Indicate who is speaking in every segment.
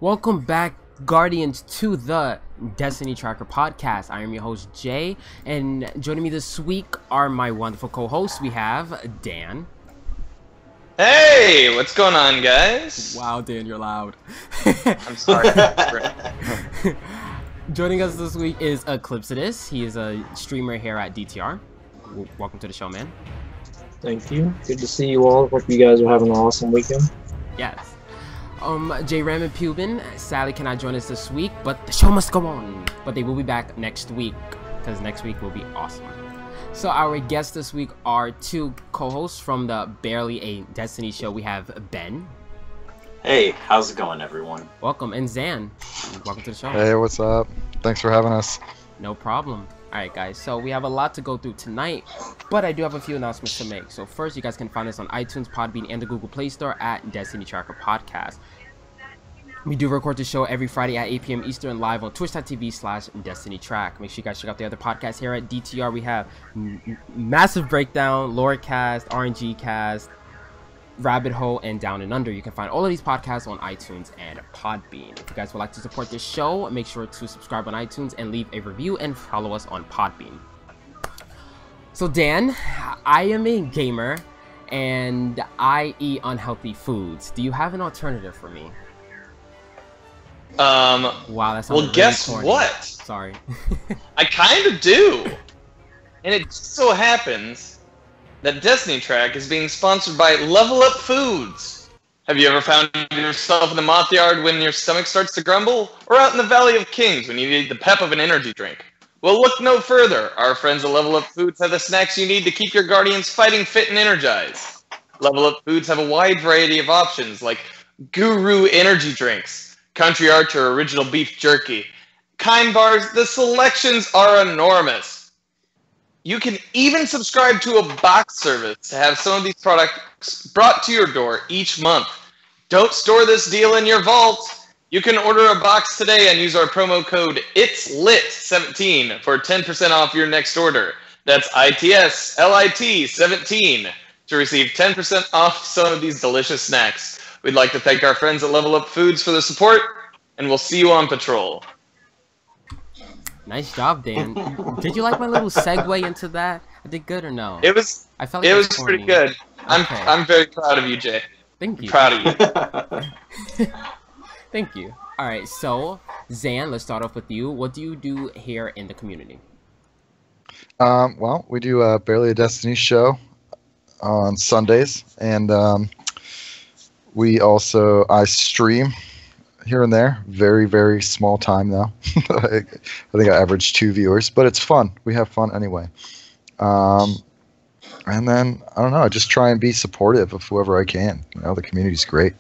Speaker 1: Welcome back, Guardians, to the Destiny Tracker Podcast. I am your host, Jay, and joining me this week are my wonderful co-hosts. We have Dan.
Speaker 2: Hey, what's going on, guys?
Speaker 1: Wow, Dan, you're loud.
Speaker 2: I'm sorry.
Speaker 1: Joining us this week is Eclipsidus. He is a streamer here at DTR. Welcome to the show, man.
Speaker 3: Thank you. Good to see you all. Hope you guys are having an awesome weekend.
Speaker 1: Yes. J Ram and Pubin sadly cannot join us this week, but the show must go on. But they will be back next week, because next week will be awesome. So our guests this week are two co-hosts from the Barely a Destiny show. We have Ben.
Speaker 4: Hey, how's it going, everyone?
Speaker 1: Welcome. And Zan. Welcome to the show.
Speaker 5: Hey, what's up? Thanks for having us.
Speaker 1: No problem. Alright guys, so we have a lot to go through tonight, but I do have a few announcements to make. So first, you guys can find us on iTunes, Podbean, and the Google Play Store at Destiny Tracker Podcast. We do record the show every Friday at 8 p.m. Eastern live on twitch.tv/DestinyTrack. Make sure you guys check out the other podcasts here at DTR. We have Massive Breakdown, LoreCast, RNGCast, Rabbit Hole, and Down and Under. You can find all of these podcasts on iTunes and Podbean. If you guys would like to support this show, make sure to subscribe on iTunes and leave a review and follow us on Podbean. So Dan, I am a gamer and I eat unhealthy foods. Do you have an alternative for me? Wow, that's
Speaker 2: well, guess
Speaker 1: corny.
Speaker 2: what?
Speaker 1: Sorry.
Speaker 2: I kind of do. And it just so happens that Destiny Track is being sponsored by Level Up Foods. Have you ever found yourself in the moth yard when your stomach starts to grumble? Or out in the Valley of Kings when you need the pep of an energy drink? Well, look no further. Our friends at Level Up Foods have the snacks you need to keep your Guardians fighting fit and energized. Level Up Foods have a wide variety of options like Guru energy drinks, Country Archer original beef jerky, Kind bars. The selections are enormous. You can even subscribe to a box service to have some of these products brought to your door each month. Don't store this deal in your vault. You can order a box today and use our promo code ITSLIT17 for 10% off your next order. That's ITSLIT17 to receive 10% off some of these delicious snacks. We'd like to thank our friends at Level Up Foods for the support, and we'll see you on patrol.
Speaker 1: Nice job, Dan. Did you like my little segue into that? I did good or no?
Speaker 2: It was.
Speaker 1: I felt like
Speaker 2: it was
Speaker 1: corny.
Speaker 2: pretty good.
Speaker 1: Okay.
Speaker 2: I'm very proud of you, Jay.
Speaker 1: Thank you.
Speaker 2: Proud of you.
Speaker 1: Thank you. All right, so Zan, let's start off with you. What do you do here in the community?
Speaker 5: Well, we do a Barely a Destiny show on Sundays, and I stream here and there. Very, very small time though. I think I average 2 viewers, but it's fun. We have fun anyway. And then, I don't know, I just try and be supportive of whoever I can. You know, the community's great.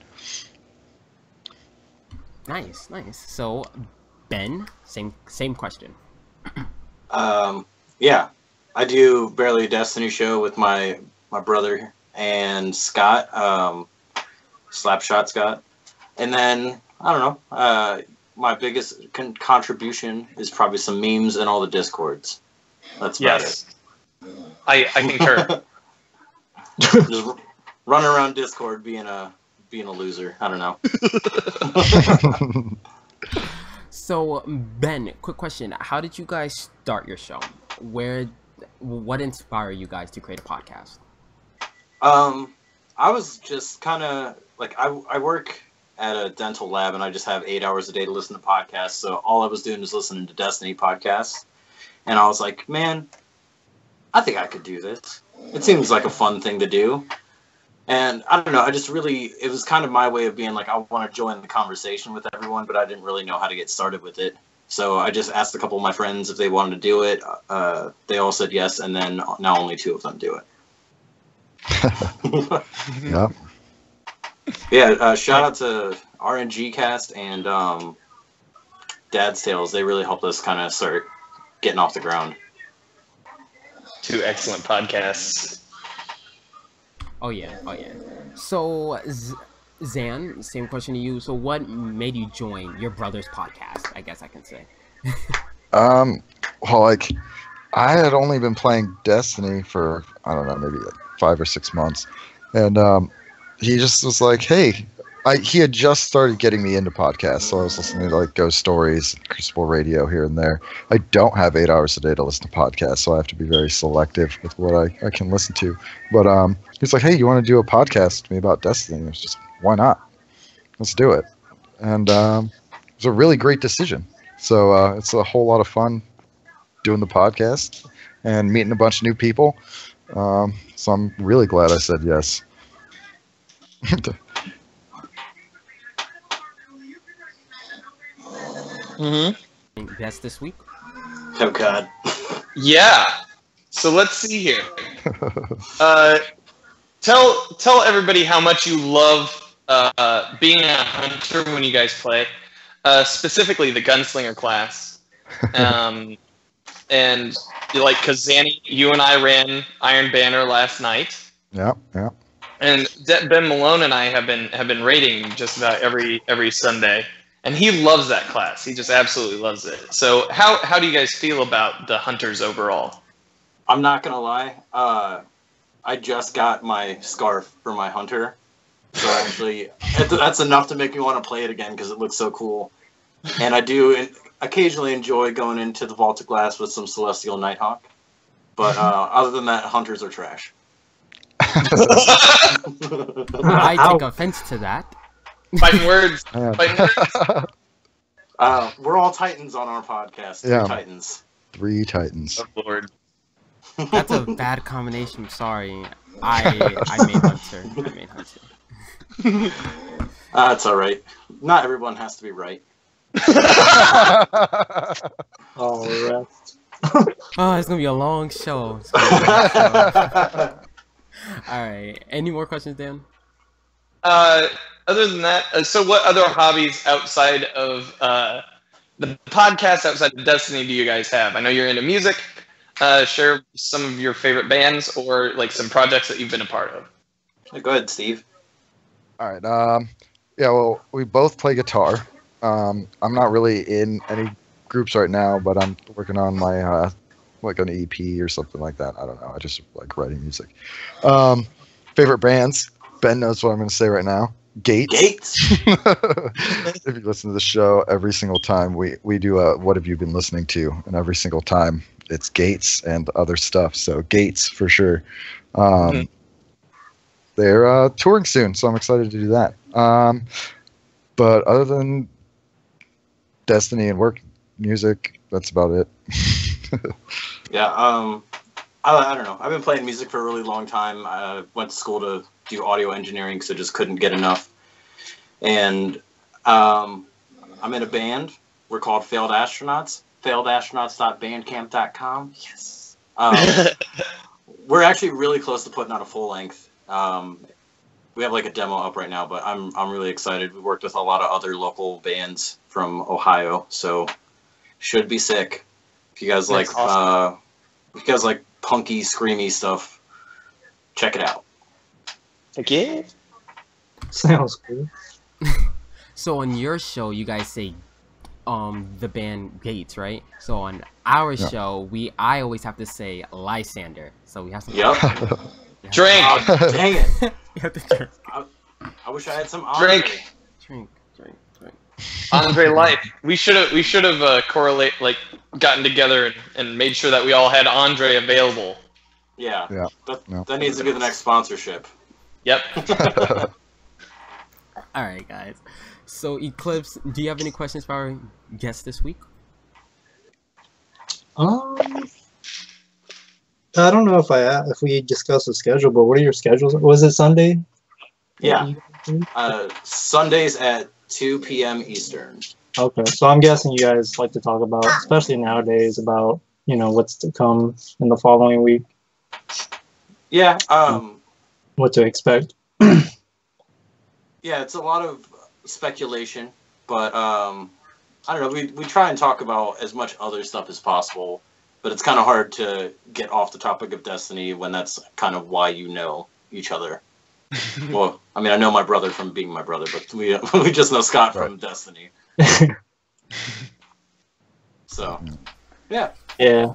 Speaker 1: Nice, nice. So, Ben, same question.
Speaker 4: Yeah, I do Barely a Destiny show with my brother and Scott, Slapshot Scott. And then, I don't know, my biggest contribution is probably some memes and all the Discords. That's about it.
Speaker 2: I concur.
Speaker 4: Just running around Discord being a loser. I don't know.
Speaker 1: So, Ben, quick question. How did you guys start your show? What inspired you guys to create a podcast?
Speaker 4: I was just kind of, like, I work at a dental lab, and I just have 8 hours a day to listen to podcasts, so all I was doing was listening to Destiny podcasts, and I was like, man, I think I could do this. It seems like a fun thing to do. And I don't know, it was kind of my way of being like, I want to join the conversation with everyone, but I didn't really know how to get started with it. So I just asked a couple of my friends if they wanted to do it. They all said yes, and then now only 2 of them do it.
Speaker 5: Yeah.
Speaker 4: Yeah, shout out to TheRNGCast and Dad's Tales. They really helped us kind of start getting off the ground.
Speaker 2: 2 excellent podcasts.
Speaker 1: Oh yeah. So, Zan, same question to you. So, what made you join your brother's podcast? I guess I can say.
Speaker 5: Well, like, I had only been playing Destiny for, I don't know, maybe like 5 or 6 months, and he just was like, hey, he had just started getting me into podcasts, so I was listening to like Ghost Stories, Crucible Radio here and there. I don't have 8 hours a day to listen to podcasts, so I have to be very selective with what I can listen to. But he's like, hey, you want to do a podcast with me about Destiny? And I was just, why not? Let's do it. And it was a really great decision. So it's a whole lot of fun doing the podcast and meeting a bunch of new people. So I'm really glad I said yes.
Speaker 1: Guess this week?
Speaker 4: Oh God.
Speaker 2: Yeah. So let's see here. Tell everybody how much you love being a hunter when you guys play, specifically the gunslinger class. And like, cause Zanny, you and I ran Iron Banner last night.
Speaker 5: Yeah.
Speaker 2: And Ben Malone and I have been raiding just about every Sunday. And he loves that class. He just absolutely loves it. So how do you guys feel about the hunters overall?
Speaker 4: I'm not gonna lie. I just got my scarf for my hunter, so actually that's enough to make me want to play it again because it looks so cool. And I do occasionally enjoy going into the Vault of Glass with some Celestial Nighthawk. But other than that, hunters are trash.
Speaker 1: I take offense to that.
Speaker 2: Fighting words.
Speaker 5: Yeah.
Speaker 4: We're all Titans on our podcast.
Speaker 5: Yeah.
Speaker 4: Titans.
Speaker 5: 3 Titans.
Speaker 2: Oh, Lord.
Speaker 1: That's a bad combination. I'm sorry. I made Hunter.
Speaker 4: It's all right. Not everyone has to be right.
Speaker 3: All right.
Speaker 1: Oh, it's gonna be a long show. Alright. Any more questions, Dan?
Speaker 2: Other than that, so what other hobbies outside of the podcast, outside of Destiny, do you guys have? I know you're into music. Share some of your favorite bands or like some projects that you've been a part of.
Speaker 4: Go ahead, Steve.
Speaker 5: All right. Yeah, well, we both play guitar. I'm not really in any groups right now, but I'm working on my like an EP or something like that. I don't know. I just like writing music. Favorite bands. Ben knows what I'm going to say right now. Gates. If you listen to the show, every single time we do a what have you been listening to, and every single time it's Gates and other stuff. So Gates for sure. They're touring soon, so I'm excited to do that. But other than Destiny and work music, that's about it.
Speaker 4: Yeah. I don't know. I've been playing music for a really long time. I went to school to do audio engineering because I just couldn't get enough. And I'm in a band. We're called Failed Astronauts. FailedAstronauts.bandcamp.com. Yes. We're actually really close to putting out a full length. We have like a demo up right now, but I'm really excited. We worked with a lot of other local bands from Ohio, so should be sick. If you guys like,
Speaker 2: awesome.
Speaker 4: if you guys like punky, screamy stuff, check it out.
Speaker 2: Heck yeah.
Speaker 3: Sounds cool.
Speaker 1: So on your show, you guys say the band Gates, right? So on our show, I always have to say Lysander. So we have some.
Speaker 4: Yep.
Speaker 2: Drink.
Speaker 4: Oh, dang it.
Speaker 1: You have to drink.
Speaker 4: I wish I had some Andre.
Speaker 2: Drink.
Speaker 1: Drink.
Speaker 2: Andre Life. We should have gotten together and made sure that we all had Andre available.
Speaker 4: Yeah.
Speaker 5: Yeah.
Speaker 4: That needs to be the next sponsorship.
Speaker 2: Yep.
Speaker 1: All right, guys. So Eclipse, do you have any questions for our guest this week?
Speaker 3: I don't know if we discussed the schedule, but what are your schedules? Was it Sunday?
Speaker 4: Yeah. Sundays at 2 p.m. Eastern.
Speaker 3: Okay, so I'm guessing you guys like to talk about, especially nowadays, about what's to come in the following week.
Speaker 4: Yeah.
Speaker 3: What to expect.
Speaker 4: Yeah, it's a lot of speculation, but I don't know. We try and talk about as much other stuff as possible, but it's kind of hard to get off the topic of Destiny when that's kind of why you know each other. Well, I mean, I know my brother from being my brother, but we just know Scott from Destiny. So, yeah.
Speaker 3: Yeah.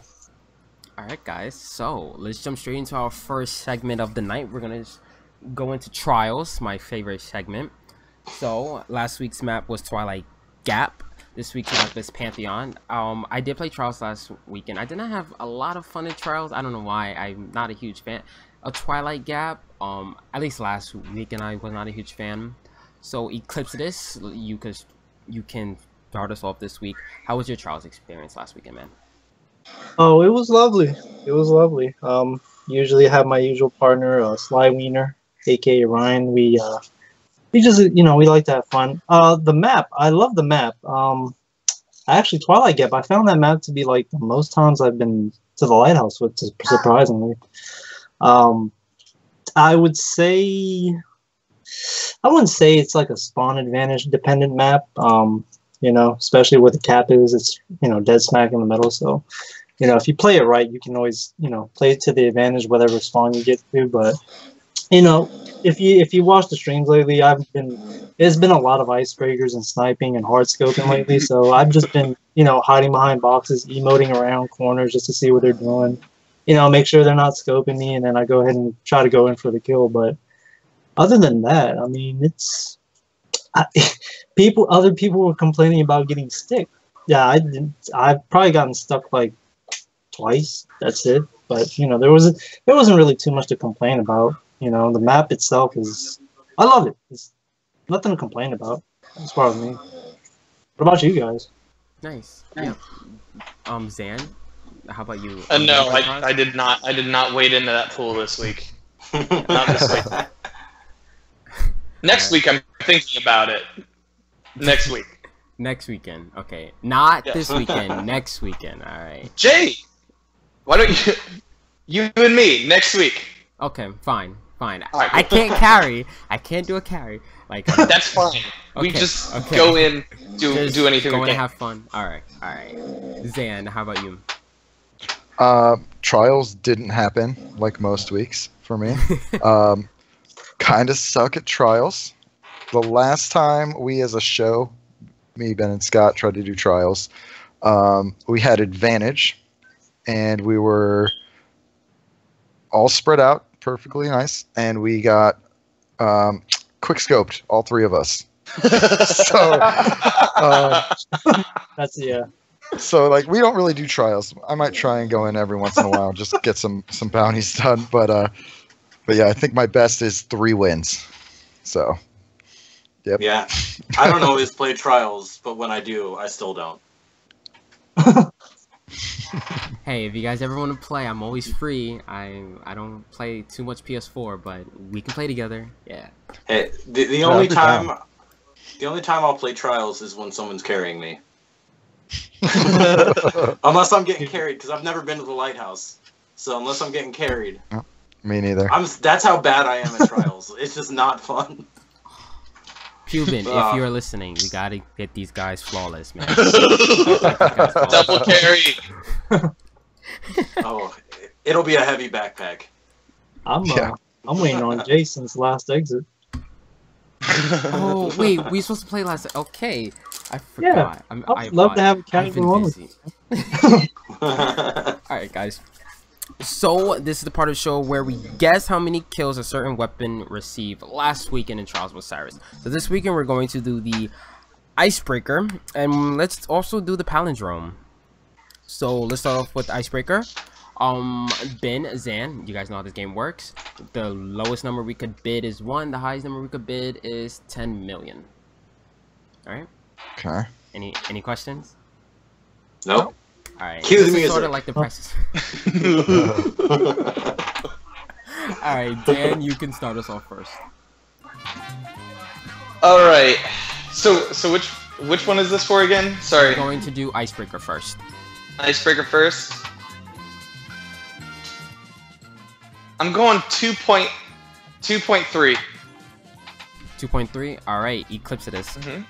Speaker 1: All right, guys. So let's jump straight into our first segment of the night. We're gonna go into trials, my favorite segment. So last week's map was Twilight Gap. This week's map is Pantheon. I did play Trials last weekend. I did not have a lot of fun in Trials. I don't know why. I'm not a huge fan of Twilight Gap. At least last weekend I was not a huge fan. So Eclipse this, you can start us off this week. How was your Trials experience last weekend, man?
Speaker 3: Oh, it was lovely. It was lovely. Usually I have my usual partner, Sly Wiener, aka Ryan. We just, we like to have fun. The map, I love the map. Actually, Twilight Gap, I found that map to be like the most times I've been to the lighthouse with, surprisingly. I would say, I wouldn't say it's like a spawn advantage dependent map. Especially where the cap is, it's dead smack in the middle. So, if you play it right, you can always play it to the advantage whatever spawn you get to. But if you watch the streams lately, there's been a lot of icebreakers and sniping and hard scoping lately. So I've just been hiding behind boxes, emoting around corners just to see what they're doing. Make sure they're not scoping me, and then I go ahead and try to go in for the kill. But other than that, I mean, other people were complaining about getting stick. Yeah, I've probably gotten stuck like twice. That's it. But there wasn't really too much to complain about. The map itself I love it. It's nothing to complain about as far as me. What about you guys?
Speaker 1: Nice. Yeah. Zan, how about you?
Speaker 2: No, I did not. I did not wade into that pool this week. Not this week. Next week, I'm thinking about it. Next week.
Speaker 1: Next weekend. Okay. Not this weekend. Next weekend. All right.
Speaker 2: Jay, why don't you and me next week?
Speaker 1: Okay. Fine.
Speaker 2: Right.
Speaker 1: I can't carry. I can't do a carry. Like
Speaker 2: that's fine. We just go in, do anything.
Speaker 1: Go
Speaker 2: we
Speaker 1: in and
Speaker 2: can.
Speaker 1: have fun. All right. Zan, how about you?
Speaker 5: Trials didn't happen like most weeks for me. Kind of suck at Trials. The last time we as a show, me, Ben, and Scott tried to do Trials, we had advantage, and we were all spread out, perfectly nice, and we got quick scoped, all three of us. So
Speaker 3: that's yeah.
Speaker 5: So like we don't really do Trials. I might try and go in every once in a while, just get some bounties done. But yeah, I think my best is 3 wins. So, yep.
Speaker 4: Yeah, I don't always play Trials, but when I do, I still don't.
Speaker 1: Hey, if you guys ever want to play, I'm always free. I don't play too much PS4, but we can play together. Yeah.
Speaker 4: Hey, the only time I'll play Trials is when someone's carrying me. Unless I'm getting carried, because I've never been to the lighthouse. So unless I'm getting carried,
Speaker 5: me neither.
Speaker 4: That's how bad I am at Trials. It's just not fun.
Speaker 1: Cuban, if you're listening, we gotta get these guys flawless, man.
Speaker 2: Double carry.
Speaker 4: Oh, it'll be a heavy backpack.
Speaker 3: I'm waiting on Jason's last exit.
Speaker 1: Oh wait, we supposed to play last. Okay, I forgot.
Speaker 3: Yeah, I'd love to have a casual one.
Speaker 1: All right, guys. So this is the part of the show where we guess how many kills a certain weapon received last weekend in Trials with Cyrus. So this weekend we're going to do the icebreaker, and let's also do the palindrome. So let's start off with the icebreaker. Ben, Zan, you guys know how this game works. The lowest number we could bid is 1. The highest number we could bid is 10 million. All right.
Speaker 5: Okay.
Speaker 1: Any questions?
Speaker 4: Nope.
Speaker 1: All right.
Speaker 4: Cue the
Speaker 1: This is
Speaker 4: music.
Speaker 1: sort of like the prices. All right, Dan, you can start us off first.
Speaker 2: All right. So which one is this for again? Sorry.
Speaker 1: We're going to do icebreaker first.
Speaker 2: Icebreaker first. I'm going 2.3.
Speaker 1: 2.3. All right, Eclipse it is.
Speaker 2: Mm-hmm.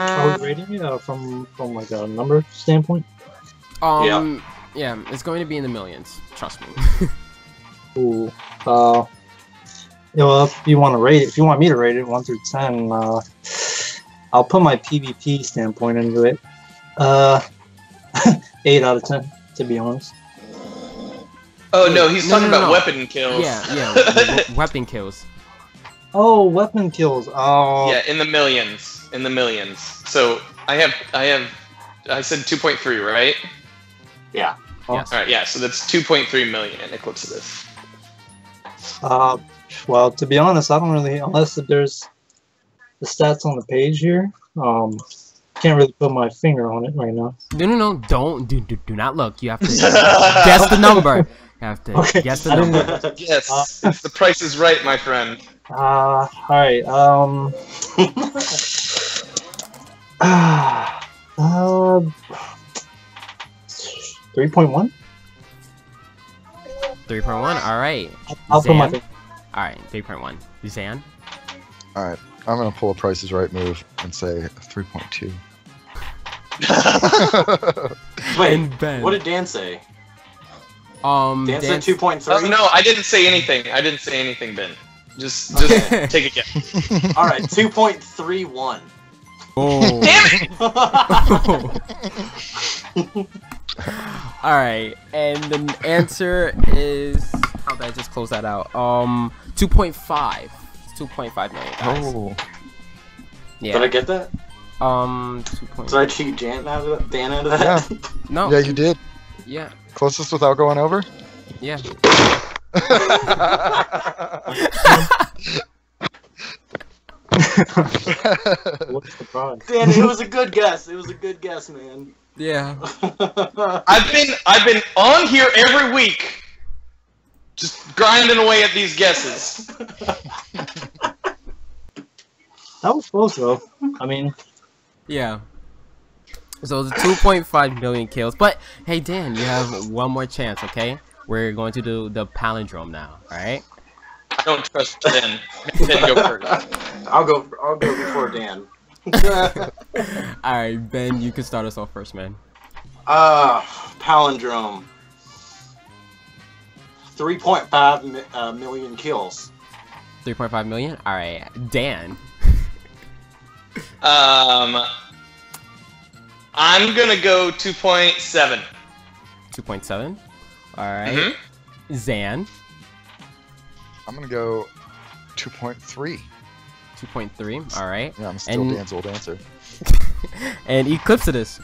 Speaker 3: Are we rating it from like a number standpoint?
Speaker 1: Yeah, it's going to be in the millions. Trust me.
Speaker 3: Ooh. Well, if you want me to rate it 1 through 10, I'll put my PvP standpoint into it. 8 out of 10, to be honest.
Speaker 2: Oh no, he's talking about weapon kills.
Speaker 1: Yeah, weapon kills.
Speaker 3: Oh, weapon kills. Oh.
Speaker 2: Yeah, in the millions. In the millions. So I said 2.3, right?
Speaker 4: Yeah.
Speaker 1: Yes.
Speaker 2: All right, yeah. So that's 2.3 million Eclipsidus.
Speaker 3: Well, to be honest, I don't really, unless there's the stats on the page here. Can't really put my finger on it right now.
Speaker 1: No, don't do not look. You have to guess the number. You have to guess the number.
Speaker 2: Yes, the price is right, my friend.
Speaker 3: All right. 3.1.
Speaker 1: 3.1. All right.
Speaker 3: I'll put my
Speaker 1: Zan?
Speaker 3: finger.
Speaker 1: All right. 3.1. Zan.
Speaker 5: All right, I'm gonna pull a Price is Right move and say 3.2.
Speaker 4: Wait,
Speaker 1: And Ben.
Speaker 4: what did Dan say?
Speaker 1: Dan
Speaker 4: Dan said 2.3.
Speaker 2: Oh, no, I didn't say anything. I didn't say anything, Ben. Just take a guess.
Speaker 4: All right, 2.31.
Speaker 1: Oh.
Speaker 2: Damn it!
Speaker 1: All right, and the answer is, how did I just close that out? 2.5. 2.5 million, guys.
Speaker 5: Oh,
Speaker 1: Yeah.
Speaker 4: Did I get that?
Speaker 1: 2.5.
Speaker 4: Did I cheat Dan out of that?
Speaker 1: No.
Speaker 5: yeah, you did.
Speaker 1: Yeah.
Speaker 5: Closest without going over.
Speaker 1: Yeah.
Speaker 3: What's the prize?
Speaker 4: Dan, it was a good guess. It was a good guess, man.
Speaker 1: Yeah.
Speaker 2: I've been on here every week, just grinding away at these guesses.
Speaker 3: That was close though. I mean,
Speaker 1: Yeah. So it's 2.5 million kills. But hey, Dan, you have one more chance. Okay, we're going to do the palindrome now. All right.
Speaker 2: I don't trust Ben. Ben, go first.
Speaker 4: I'll go before Dan.
Speaker 1: All right, Ben, you can start us off first, man.
Speaker 4: Palindrome. 3.5 million kills.
Speaker 1: 3.5 million. All right, Dan.
Speaker 2: I'm gonna go 2.7.
Speaker 1: 2.7. All right. Zan.
Speaker 5: I'm gonna go 2.3.
Speaker 1: 2.3. All right.
Speaker 5: Yeah, I'm still
Speaker 1: And-
Speaker 5: Dan's old answer.
Speaker 1: And Eclipsidus.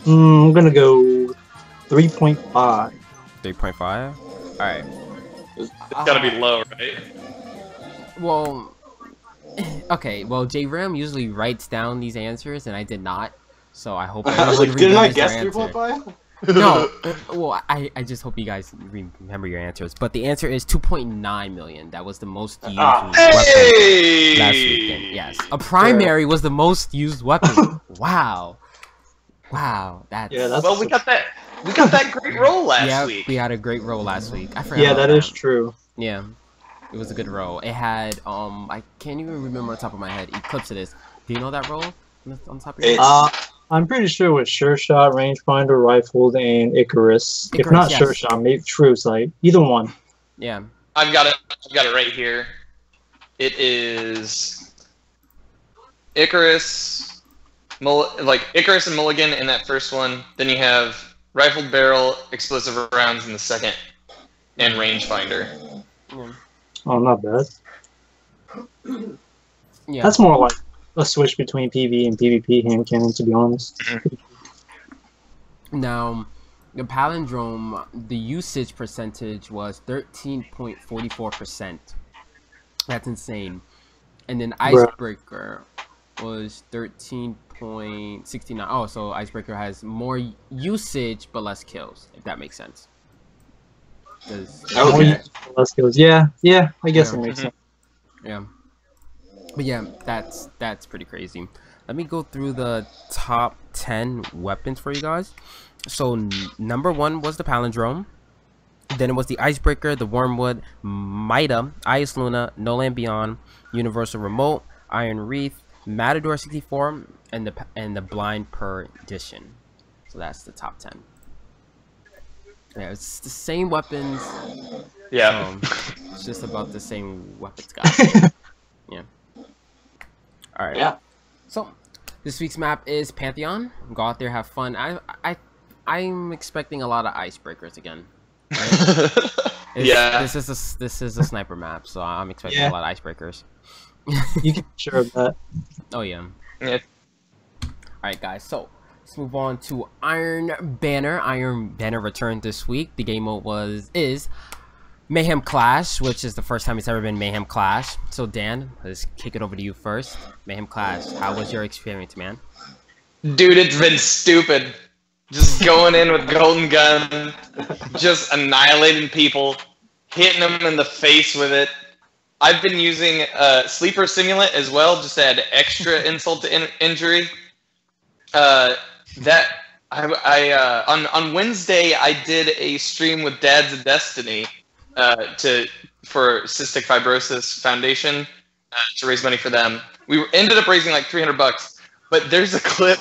Speaker 3: I'm gonna go 3.5.
Speaker 1: 3.5. All right.
Speaker 2: It's gotta be low, right?
Speaker 1: Well, okay. Well, J Ram usually writes down these answers, and I did not. So I hope
Speaker 4: I was
Speaker 1: everyone
Speaker 4: like, didn't I
Speaker 1: remembers their
Speaker 4: guess
Speaker 1: answer.
Speaker 4: 3.5?
Speaker 1: No. Well, I just hope you guys remember your answers. But the answer is 2.9 million. That was the most used weapon
Speaker 2: Hey!
Speaker 1: last weekend. Yes, a primary was the most used weapon. Wow. Wow. That's
Speaker 2: Well, we got that great roll last week.
Speaker 1: we had a great roll last week. I forgot.
Speaker 3: Yeah,
Speaker 1: about
Speaker 3: that is true.
Speaker 1: Yeah, it was a good roll. It had I can't even remember on top of my head. Eclipsidus. Do you know that roll on top of your head?
Speaker 3: I'm pretty sure it was Sure Shot, Rangefinder, Rifled, and Icarus. If not
Speaker 1: Icarus,
Speaker 3: Sure
Speaker 1: yes.
Speaker 3: Shot, maybe True Sight. Either one.
Speaker 1: Yeah.
Speaker 2: I've got it right here. It is Icarus, Icarus and Mulligan in that first one. Then you have Rifled Barrel, Explosive Rounds in the second, and Rangefinder.
Speaker 3: Oh, not bad.
Speaker 1: Yeah.
Speaker 3: That's more like a switch between PV and PvP hand cannon, to be honest.
Speaker 1: Now, the palindrome, the usage percentage was 13.44%. That's insane. And then Icebreaker was 13.69. Oh, so Icebreaker has more usage but less kills, if that makes sense.
Speaker 4: Okay.
Speaker 3: Less kills. Yeah, I guess
Speaker 1: Yeah.
Speaker 3: it makes sense.
Speaker 1: Yeah. But yeah, that's pretty crazy. Let me go through the top 10 weapons for you guys. So number 1 was the palindrome. Then it was the Icebreaker, the Wormwood, Mida, Ice Luna, No Land Beyond, Universal Remote, Iron Wreath, Matador 64, and the Blind Perdition. So that's the top 10. Yeah, it's the same weapons.
Speaker 2: Yeah.
Speaker 1: It's just about the same weapons, guys. Yeah. All right.
Speaker 4: Yeah.
Speaker 1: So this week's map is Pantheon. Go out there, have fun. I'm expecting a lot of icebreakers again. Right?
Speaker 2: Yeah.
Speaker 1: This is a sniper map, so I'm expecting a lot of icebreakers.
Speaker 3: You can be sure of that.
Speaker 1: Oh yeah.
Speaker 2: Yeah.
Speaker 1: Alright guys, so let's move on to Iron Banner. Iron Banner returned this week. The game mode is Mayhem Clash, which is the first time it's ever been Mayhem Clash. So Dan, let's kick it over to you first. Mayhem Clash, how was your experience, man?
Speaker 2: Dude, it's been stupid. Just going in with golden gun, just annihilating people, hitting them in the face with it. I've been using Sleeper Simulant as well, just to add extra insult to injury. On Wednesday I did a stream with Dads of Destiny for Cystic Fibrosis Foundation to raise money for them. We ended up raising like $300, but there's a clip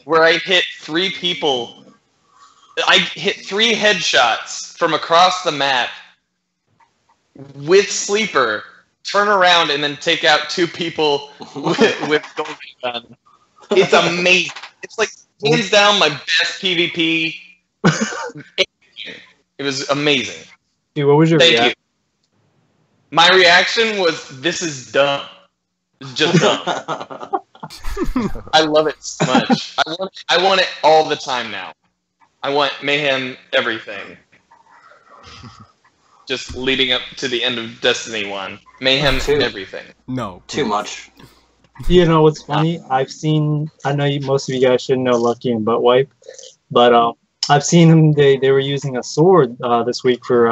Speaker 2: where I hit 3 people. I hit 3 headshots from across the map with Sleeper, turn around, and then take out 2 people with golden gun. It's amazing. It's like hands down my best PvP. It was amazing.
Speaker 3: Dude, what was your
Speaker 2: Thank
Speaker 3: reaction?
Speaker 2: you. My reaction was, this is dumb. It's just dumb. I love it so much. I want it all the time now. I want Mayhem everything. Just leading up to the end of Destiny 1. Mayhem everything.
Speaker 1: No.
Speaker 4: Too much.
Speaker 3: You know what's funny? I know most of you guys should know Lucky and Butt Wipe, but I've seen them. They were using a sword this week for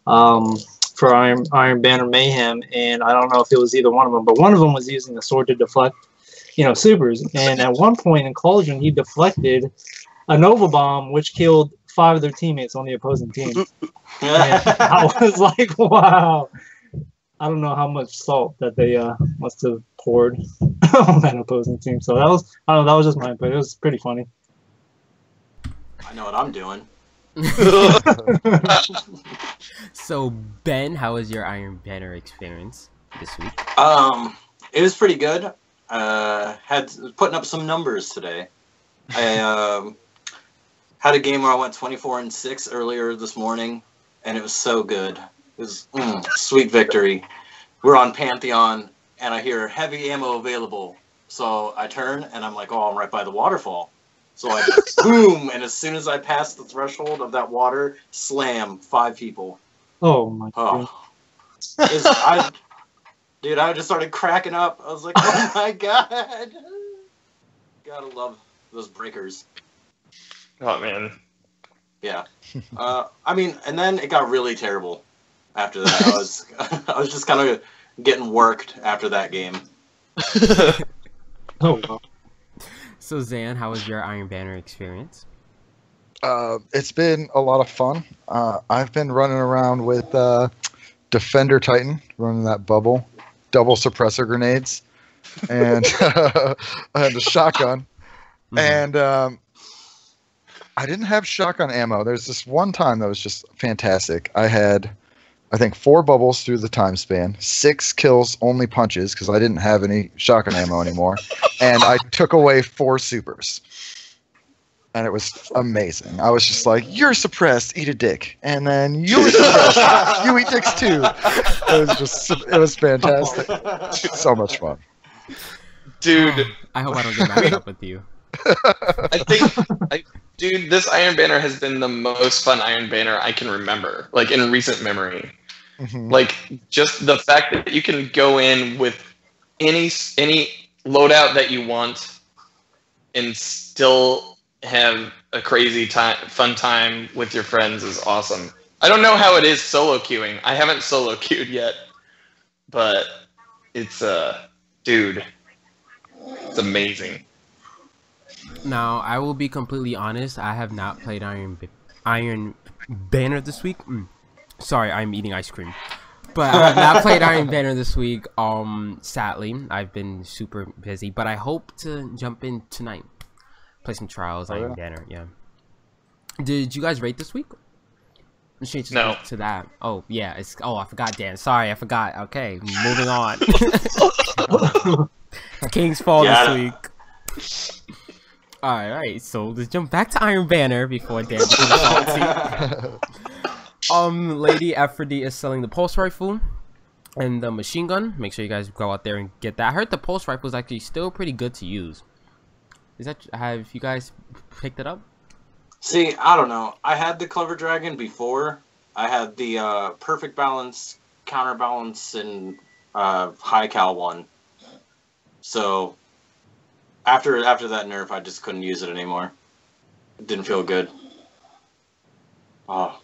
Speaker 3: Iron Banner Mayhem, and I don't know if it was either one of them, but one of them was using a sword to deflect, supers. And at one point in Cauldron, he deflected a Nova Bomb, which killed 5 of their teammates on the opposing team. And I was like, wow. I don't know how much salt that they must have poured on that opposing team. So that was just my input. It was pretty funny.
Speaker 4: I know what I'm doing.
Speaker 1: So Ben, how was your Iron Banner experience this week?
Speaker 4: It was pretty good. Had putting up some numbers today. I had a game where I went 24-6 earlier this morning, and it was so good. It was sweet victory. We're on Pantheon, and I hear heavy ammo available. So I turn, and I'm like, oh, I'm right by the waterfall. So I just boom, and as soon as I pass the threshold of that water, slam, 5 people.
Speaker 3: Oh my god.
Speaker 4: Dude, I just started cracking up. I was like, oh my god. Gotta love those breakers.
Speaker 2: Oh, man.
Speaker 4: Yeah. And then it got really terrible after that. I was just kind of getting worked after that game.
Speaker 3: Oh wow.
Speaker 1: So Zan, how was your Iron Banner experience?
Speaker 5: It's been a lot of fun. I've been running around with Defender Titan, running that bubble, double suppressor grenades, and I had a shotgun. And I didn't have shotgun ammo. There's this one time that was just fantastic. I had, I think, 4 bubbles through the time span, 6 kills, only punches, because I didn't have any shotgun ammo anymore, and I took away 4 supers. And it was amazing. I was just like, you're suppressed, eat a dick. And then you're suppressed, you eat dicks too. It was fantastic. So much fun.
Speaker 2: Dude.
Speaker 1: I hope I don't get matched up with you.
Speaker 2: Dude, this Iron Banner has been the most fun Iron Banner I can remember, like in recent memory. Like, just the fact that you can go in with any loadout that you want and still have a crazy fun time with your friends is awesome. I don't know how it is solo queuing. I haven't solo queued yet, but it's dude, it's amazing.
Speaker 1: Now, I will be completely honest. I have not played Iron Banner this week. Sorry, I'm eating ice cream. But I have not played Iron Banner this week. Sadly, I've been super busy. But I hope to jump in tonight. Play some trials, Iron Banner, yeah. Did you guys rate this week? Let's change to that. Oh, yeah. I forgot, Dan. Sorry, I forgot. Okay, moving on. King's Fall this week. Alright, so let's jump back to Iron Banner before Dan becomes salty. Lady Aphrodite is selling the pulse rifle and the machine gun. Make sure you guys go out there and get that. I heard the pulse rifle is actually still pretty good to use. Have you guys picked it up?
Speaker 4: See, I don't know. I had the Clever Dragon before. I had the Perfect Balance, Counterbalance, and High Cal one. So after that nerf, I just couldn't use it anymore. It didn't feel good. Oh.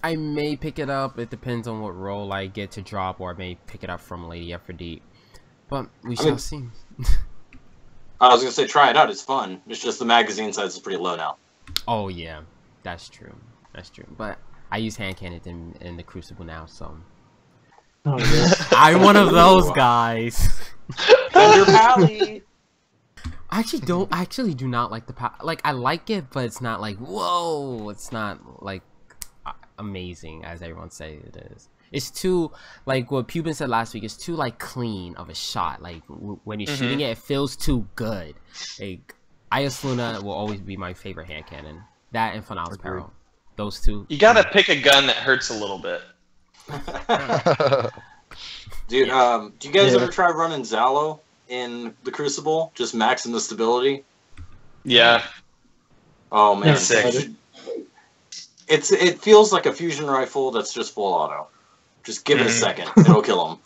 Speaker 1: I may pick it up. It depends on what role I get to drop, or I may pick it up from Lady Aphrodite. But we shall see.
Speaker 4: I was gonna say try it out. It's fun. It's just the magazine size is pretty low now.
Speaker 1: Oh yeah, that's true. That's true. But I use hand cannons in the Crucible now, so
Speaker 3: Oh, yeah.
Speaker 1: I'm one of those guys.
Speaker 4: Thunder Pally.
Speaker 1: I actually do not like the like. I like it, but it's not like whoa. It's not like amazing as everyone say it is. It's too, like what Pubin said last week, it's too like clean of a shot. Like when you're shooting it feels too good. Like Ias Luna will always be my favorite hand cannon. That and Finale's Peril. Those two.
Speaker 2: You gotta pick a gun that hurts a little bit.
Speaker 4: Dude, do you guys ever try running Zalo in the Crucible? Just maxing the stability?
Speaker 2: Yeah.
Speaker 4: Oh man,
Speaker 2: Sick.
Speaker 4: it feels like a fusion rifle that's just full auto. Just give it a second, it'll kill him.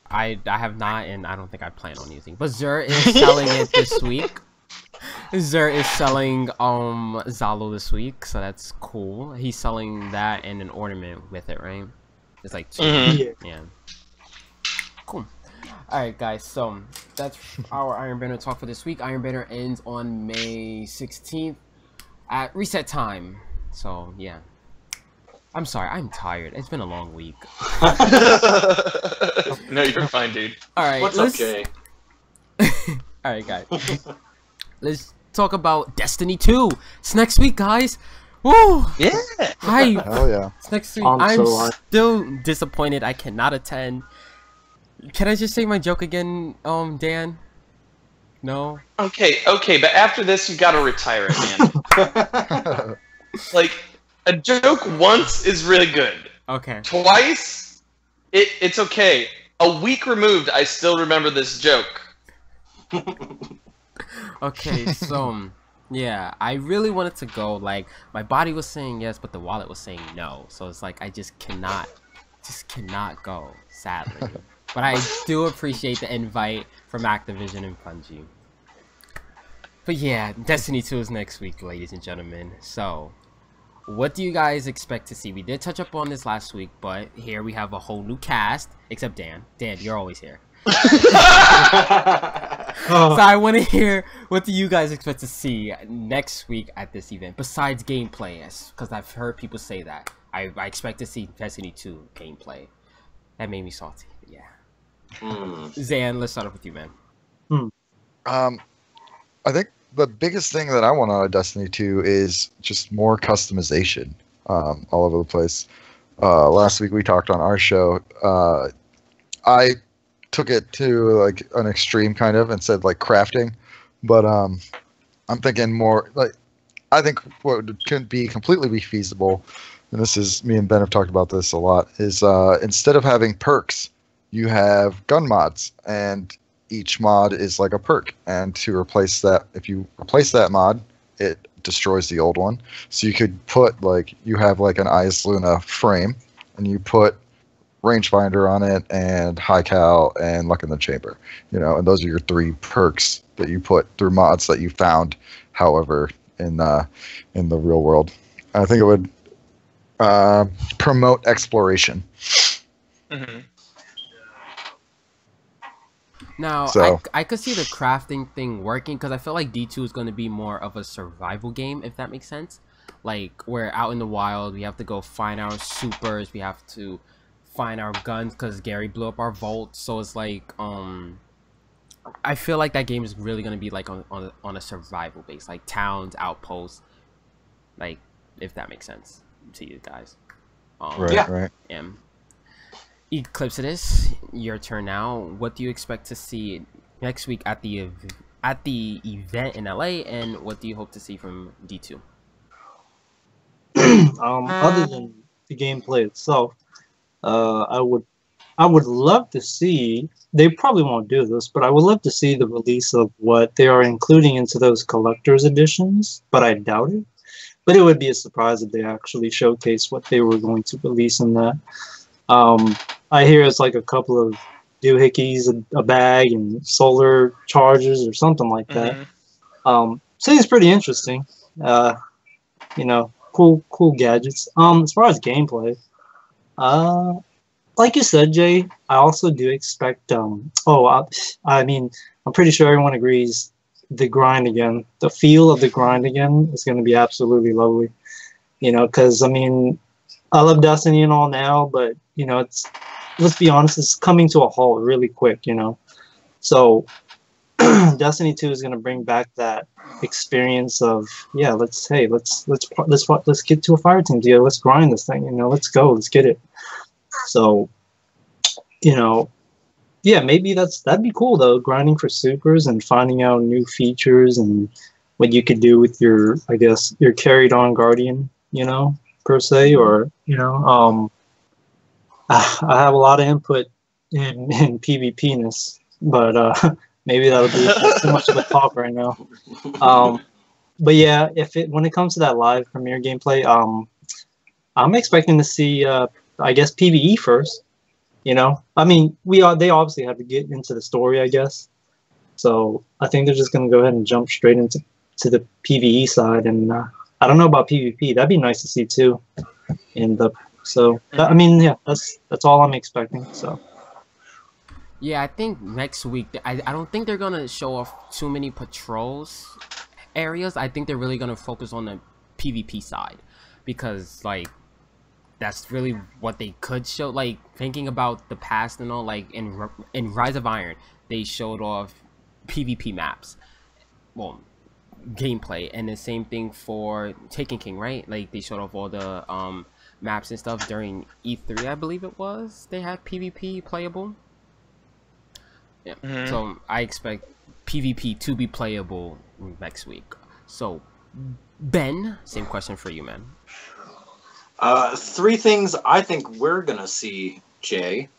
Speaker 1: I have not, and I don't think I plan on using. But Zur is selling it this week. Zur is selling Zalo this week, so that's cool. He's selling that and an ornament with it, right? It's like two. Yeah. Cool. Alright guys, so that's our Iron Banner talk for this week. Iron Banner ends on May 16th at reset time. So yeah. I'm sorry, I'm tired. It's been a long week.
Speaker 2: No, you're fine, dude.
Speaker 1: Alright,
Speaker 4: What's up, Jay?
Speaker 1: Alright guys. Let's talk about Destiny 2. It's next week, guys. Woo!
Speaker 2: Yeah.
Speaker 1: Hi.
Speaker 5: Hell yeah.
Speaker 1: It's next week.
Speaker 3: I'm
Speaker 1: I'm still disappointed I cannot attend. Can I just say my joke again, Dan? No?
Speaker 2: Okay, but after this, you gotta retire it, man. Like, a joke once is really good.
Speaker 1: Okay.
Speaker 2: Twice, it's okay. A week removed, I still remember this joke.
Speaker 1: Okay, so yeah, I really wanted to go. Like, my body was saying yes, but the wallet was saying no. So it's like I just cannot go, sadly. But I do appreciate the invite from Activision and Bungie. But yeah, Destiny 2 is next week, ladies and gentlemen. So, what do you guys expect to see? We did touch up on this last week, but here we have a whole new cast, except Dan. Dan, you're always here. So I want to hear, what do you guys expect to see next week at this event besides gameplay? Because I've heard people say that. I expect to see Destiny 2 gameplay. That made me salty. But yeah. Zan, let's start off with you, man.
Speaker 5: I think the biggest thing that I want out of Destiny 2 is just more customization all over the place. Last week we talked on our show. I took it to like an extreme kind of and said like crafting, but I'm thinking more like, I think what could be completely be feasible, and this is, me and Ben have talked about this a lot, is instead of having perks, you have gun mods, and each mod is like a perk, and to replace that, if you replace that mod, it destroys the old one. So you could put like, you have like an Ias Luna frame, and you put rangefinder on it, and high cal, and luck in the chamber, you know, and those are your 3 perks that you put through mods that you found, however, in the real world. I think it would promote exploration.
Speaker 1: Now,
Speaker 5: So-
Speaker 1: I could see the crafting thing working, because I feel like D2 is going to be more of a survival game, if that makes sense. Like, we're out in the wild, we have to go find our supers, we have to find our guns, because Gary blew up our vault. So it's like, I feel like that game is really going to be like on a survival base, like towns, outposts, like, if that makes sense to you guys.
Speaker 5: Right.
Speaker 1: Eclipsidus, your turn now. What do you expect to see next week at the event in LA, and what do you hope to see from D2?
Speaker 3: Other than the gameplay itself, I would love to see. They probably won't do this, but I would love to see the release of what they are including into those collector's editions. But I doubt it. But it would be a surprise if they actually showcase what they were going to release in that. I hear it's like a couple of doohickeys, a bag, and solar chargers or something like that. Seems pretty interesting. You know, cool gadgets. As far as gameplay, like you said, Jay, I also do expect. I mean, I'm pretty sure everyone agrees. The grind again, the feel of the grind again is going to be absolutely lovely. You know, because I mean, I love Destiny and all now, but you know, let's be honest, it's coming to a halt really quick. You know, so Destiny 2 is going to bring back that experience of let's get to a fire team together. Let's grind this thing. You know, let's go. Let's get it. So, you know. Yeah, maybe that'd be cool though. Grinding for supers and finding out new features and what you could do with your, I guess, your carried on guardian, you know, per se, or you know, I have a lot of input in PvP-ness, but maybe that'll be too much of a talk right now. But yeah, when it comes to that live premiere gameplay, I'm expecting to see, I guess, PvE first. You know, I mean, they obviously have to get into the story, I guess. So I think they're just going to go ahead and jump straight into the PvE side. And I don't know about PvP. That'd be nice to see too. I mean, yeah, that's all I'm expecting. So.
Speaker 1: Yeah, I think next week, I don't think they're going to show off too many patrols areas. I think they're really going to focus on the PvP side because, like, that's really what they could show. Like, thinking about the past and all, like in Rise of Iron, they showed off PvP maps, well, gameplay, and the same thing for Taken King, right? Like, they showed off all the maps and stuff during E3, I believe it was. They had PvP playable. Yeah, so I expect PvP to be playable next week. So, Ben, same question for you, man.
Speaker 4: 3 things I think we're gonna see, Jay,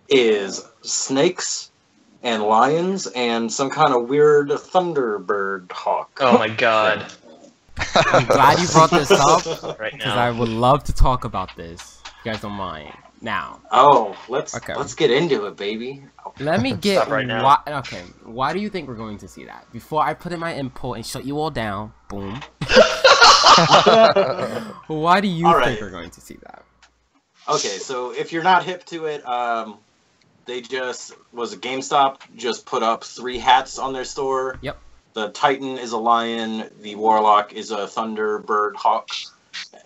Speaker 4: is snakes and lions and some kind of weird thunderbird hawk.
Speaker 2: Oh my god.
Speaker 1: I'm glad you brought this up
Speaker 2: right
Speaker 1: because
Speaker 2: now.
Speaker 1: I would love to talk about this. You guys don't mind. Now.
Speaker 4: Oh, let's get into it, baby.
Speaker 1: Let me get
Speaker 2: right now.
Speaker 1: Why do you think we're going to see that? Before I put in my input and shut you all down, boom. Why do you think we're going to see that?
Speaker 4: Okay, so if you're not hip to it, GameStop just put up 3 hats on their store.
Speaker 1: Yep.
Speaker 4: The Titan is a lion. The Warlock is a Thunderbird hawk.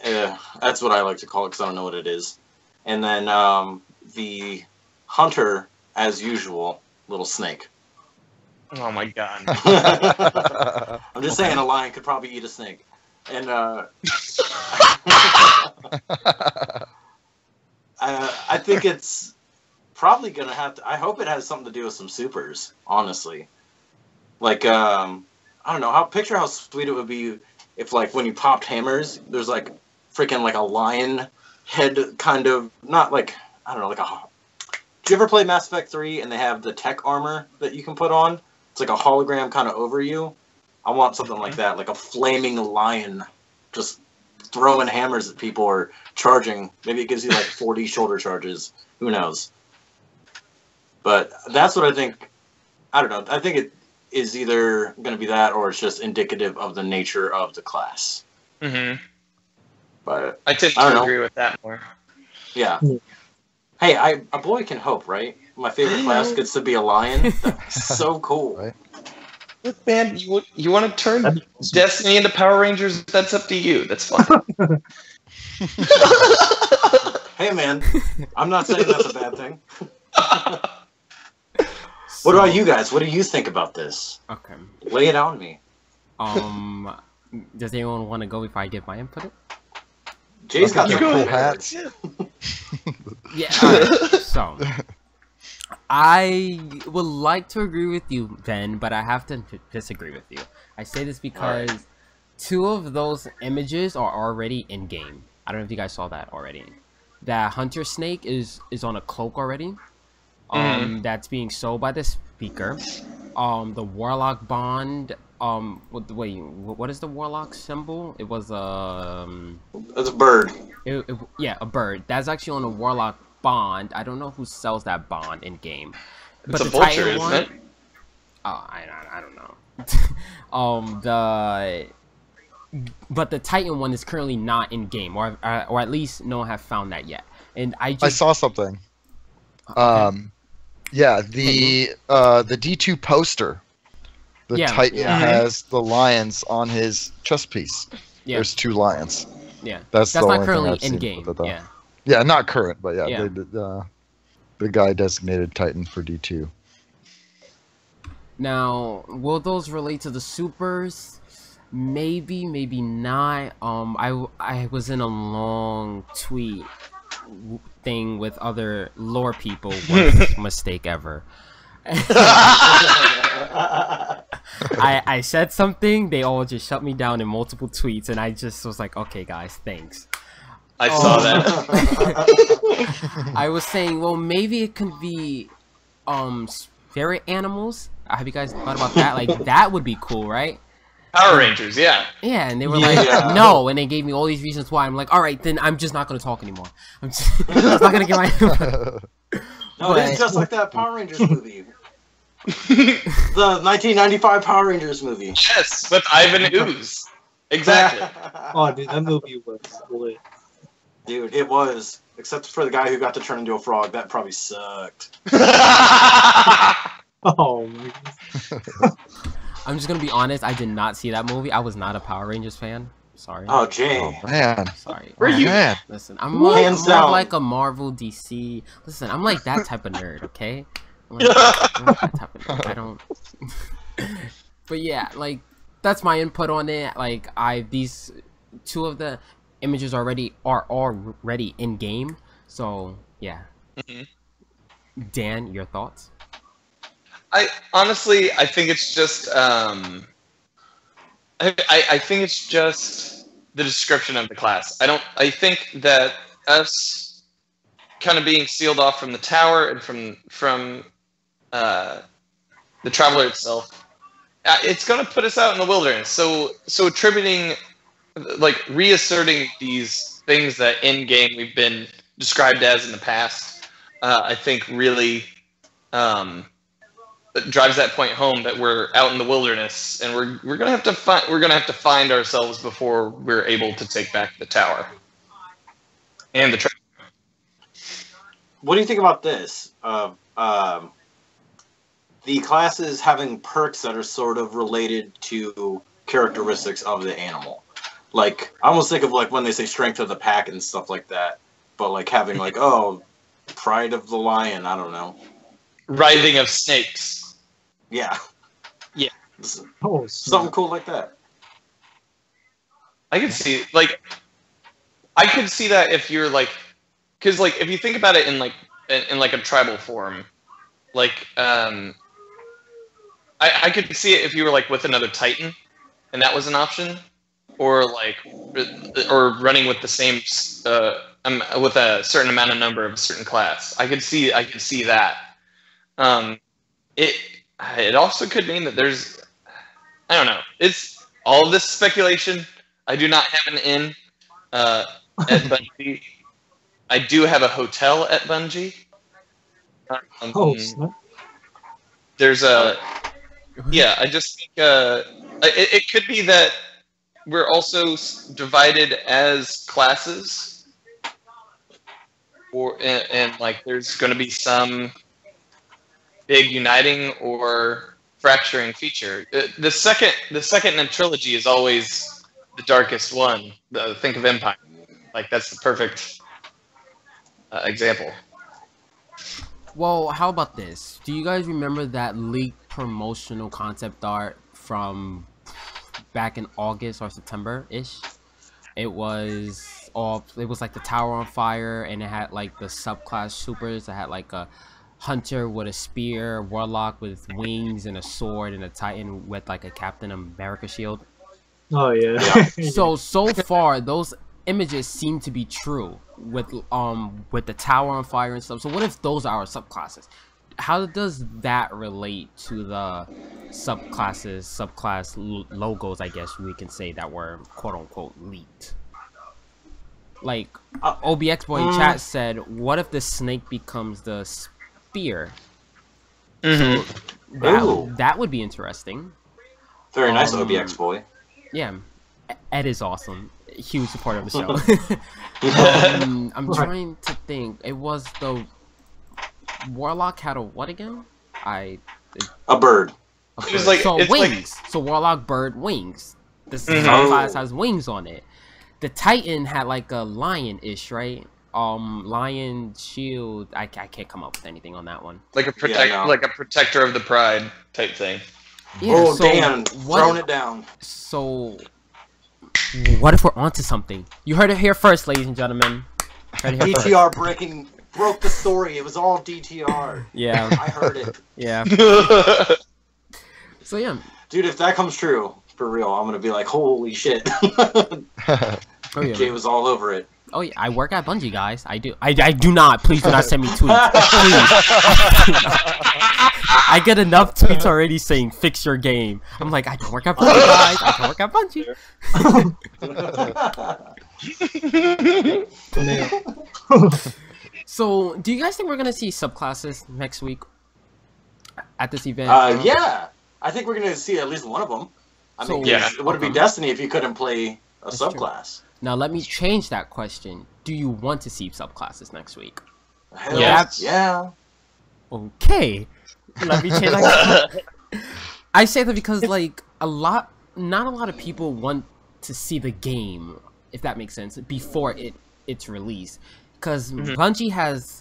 Speaker 4: That's what I like to call it because I don't know what it is. And then the Hunter, as usual, little snake.
Speaker 2: Oh my god.
Speaker 4: I'm just saying a lion could probably eat a snake. And I think it's probably gonna have to. I hope it has something to do with some supers. Honestly, like I don't know. Picture how sweet it would be if, like, when you popped hammers, there's like freaking like a lion head kind of, not like, I don't know, like a. Did you ever play Mass Effect 3 and they have the tech armor that you can put on? It's like a hologram kind of over you. I want something like that, like a flaming lion just throwing hammers at people or charging. Maybe it gives you like 40 shoulder charges. Who knows? But that's what I think. I don't know. I think it is either going to be that or it's just indicative of the nature of the class.
Speaker 2: Mm-hmm.
Speaker 4: But
Speaker 2: I tend to agree with that more.
Speaker 4: Yeah. Hey, a boy can hope, right? My favorite class gets to be a lion. That's so cool.
Speaker 5: Right.
Speaker 2: Look, man, you want to turn Destiny into Power Rangers? That's up to you. That's fine.
Speaker 4: Hey, man, I'm not saying that's a bad thing. What about you guys? What do you think about this?
Speaker 1: Okay.
Speaker 4: Lay it on me.
Speaker 1: Does anyone want to go before I give my input?
Speaker 4: Jay's got
Speaker 5: your cool hats.
Speaker 1: Yeah. Alright, so I would like to agree with you, Ben, but I have to disagree with you. I say this because 2 of those images are already in game. I don't know if you guys saw that already. That Hunter Snake is on a cloak already. That's being sold by the speaker. The Warlock Bond. What is the Warlock symbol? It was
Speaker 4: It's a bird.
Speaker 1: Yeah, a bird. That's actually on a Warlock Bond. I don't know who sells that bond in game.
Speaker 2: It's a vulture, isn't it?
Speaker 1: Oh, I don't know. But the Titan one is currently not in game, or at least no one have found that yet. And I
Speaker 5: saw something.
Speaker 1: Okay.
Speaker 5: Yeah, the D2 poster. The Titan has the lions on his chest piece. Yeah. There's 2 lions.
Speaker 1: Yeah.
Speaker 5: That's the
Speaker 1: not
Speaker 5: only
Speaker 1: currently
Speaker 5: thing I've
Speaker 1: in
Speaker 5: seen
Speaker 1: game. Yeah.
Speaker 5: Yeah, not current, but
Speaker 1: Yeah.
Speaker 5: The guy designated Titan for D2.
Speaker 1: Now, will those relate to the supers? Maybe, maybe not. I was in a long tweet thing with other lore people. Worst mistake ever. I said something, they all just shut me down in multiple tweets, and I just was like, okay, guys, thanks.
Speaker 2: I saw that.
Speaker 1: I was saying, well, maybe it could be spirit animals. Have you guys thought about that? Like, that would be cool, right?
Speaker 2: Power Rangers, yeah.
Speaker 1: Yeah, and they were like, no, and they gave me all these reasons why. I'm like, all right, then I'm just not going to talk anymore. I'm just not going to get my...
Speaker 4: No, it's just like that Power Rangers movie. The 1995 Power Rangers movie.
Speaker 2: Yes, with Ivan Ooze. Exactly.
Speaker 3: Oh, dude, that movie was lit.
Speaker 4: Dude, it was. Except for the guy who got to turn into a frog. That probably sucked.
Speaker 3: Oh, my God.
Speaker 1: I'm just going to be honest, I did not see that movie. I was not a Power Rangers fan. Sorry.
Speaker 4: Oh, Jay.
Speaker 5: Oh, man.
Speaker 1: Sorry.
Speaker 2: Were you?
Speaker 5: Man.
Speaker 1: Listen, I'm more
Speaker 4: down.
Speaker 1: like a Marvel, DC. Listen, I'm like that type of nerd, okay? I'm like that type of nerd. I don't... But yeah, like, that's my input on it. Like, these 2 of the images are already in game. So, yeah. Dan, your thoughts?
Speaker 2: I think it's just I think it's just the description of the class. I think that us kind of being sealed off from the tower and from the Traveler itself, it's going to put us out in the wilderness. So attributing, like, reasserting these things that in game we've been described as in the past, I think really drives that point home that we're out in the wilderness and we're gonna have to find ourselves before we're able to take back the tower and the.
Speaker 4: What do you think about this? The classes having perks that are sort of related to characteristics of the animal. Like, I almost think of like when they say strength of the pack and stuff like that, but like having like, oh, pride of the lion. I don't know.
Speaker 2: Writhing of snakes.
Speaker 4: Yeah.
Speaker 2: Yeah.
Speaker 3: Oh,
Speaker 4: something cool like that.
Speaker 2: I could see that if you're like, because like if you think about it in like a tribal form, like I could see it if you were like with another Titan, and that was an option, or running with the same with a certain amount of number of a certain class. I could see that. It also could mean that there's, I don't know. It's all of this speculation. I do not have an inn at Bungie. I do have a hotel at Bungie. There's a, yeah. I just think it could be that we're also divided as classes, and like there's going to be some big uniting or fracturing feature. The second in a trilogy is always the darkest one. Think of Empire. Like, that's the perfect example.
Speaker 1: Well, how about this? Do you guys remember that leaked promotional concept art from back in August or September-ish? It was like the tower on fire, and it had like the subclass supers. It had like a hunter with a spear, warlock with wings and a sword, and a titan with like a Captain America shield.
Speaker 3: Oh yeah.
Speaker 1: So far those images seem to be true with the tower on fire and stuff. So what if those are our subclasses? How does that relate to the subclass logos, I guess we can say, that were quote unquote leaked? Like OBX boy in chat said, what if the snake becomes the spear? So that would be interesting.
Speaker 4: Very nice, OBX boy.
Speaker 1: Yeah, Ed is awesome. Huge supporter of the show. I'm trying to think. It was the Warlock had a what again?
Speaker 4: A bird.
Speaker 2: It was like,
Speaker 1: so
Speaker 2: it's
Speaker 1: wings. So Warlock bird wings. This class has wings on it. The Titan had like a lion-ish, right? Lion shield. I can't come up with anything on that one.
Speaker 2: Like a protector of the pride type thing.
Speaker 1: Yeah,
Speaker 4: oh
Speaker 1: so
Speaker 4: damn! Throwing it down.
Speaker 1: So what if we're onto something? You heard it here first, ladies and gentlemen.
Speaker 4: DTR broke the story. It was all DTR.
Speaker 1: Yeah,
Speaker 4: I heard it.
Speaker 1: Yeah. So yeah,
Speaker 4: dude, if that comes true, for real, I'm gonna be like, holy shit.
Speaker 1: Oh, yeah.
Speaker 4: Jay was all over it.
Speaker 1: Oh yeah, I work at Bungie, guys. I do. I do not. Please do not send me tweets. Please. I get enough tweets already saying fix your game. I'm like, I don't work at Bungie, guys. I don't work at Bungie. So, do you guys think we're gonna see subclasses next week at this event?
Speaker 4: Yeah, I think we're gonna see at least one of them. I mean, it wouldn't be Destiny if you couldn't play a subclass.
Speaker 1: True. Now, let me change that question. Do you want to see subclasses next week?
Speaker 4: Hell yeah.
Speaker 1: Okay. Let me change that. I say that because, like, not a lot of people want to see the game, if that makes sense, before it's released. Because Bungie has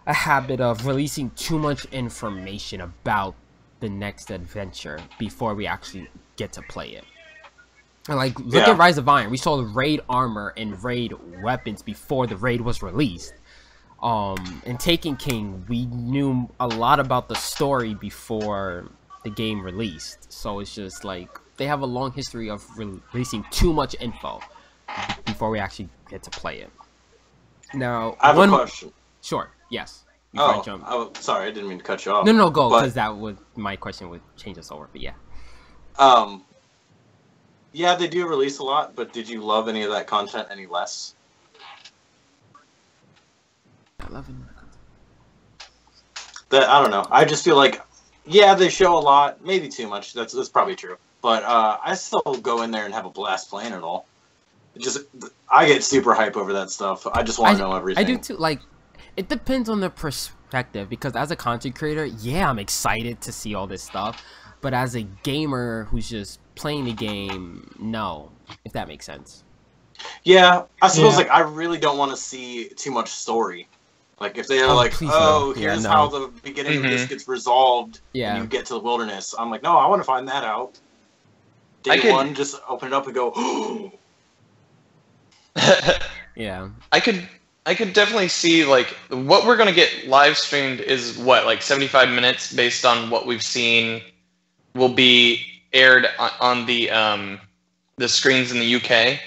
Speaker 1: a habit of releasing too much information about the next adventure before we actually get to play it. And like, look at Rise of Iron. We saw the raid armor and raid weapons before the raid was released. In Taken King, we knew a lot about the story before the game released. So it's just like, they have a long history of releasing too much info before we actually get to play it. Now,
Speaker 4: I have a question.
Speaker 1: Sure, yes.
Speaker 4: Sorry, I didn't mean to cut you off.
Speaker 1: No, go, because my question would change us over, but yeah.
Speaker 4: Yeah, they do release a lot, but did you love any of that content any less?
Speaker 1: I love it.
Speaker 4: I don't know. I just feel like, yeah, they show a lot, maybe too much. That's probably true. But I still go in there and have a blast playing it all. I get super hype over that stuff. I just want to know everything.
Speaker 1: I do too. Like, it depends on the perspective, because as a content creator, yeah, I'm excited to see all this stuff. But as a gamer who's just playing the game, no, if that makes sense.
Speaker 4: Yeah, I suppose like I really don't want to see too much story. Like if they're here's how the beginning of this gets resolved when you get to the wilderness. I'm like, no, I want to find that out. Day one, just open it up and go.
Speaker 1: Yeah.
Speaker 2: I could definitely see, like, what we're gonna get live streamed is what, like 75 minutes based on what we've seen will be aired on the screens in the UK.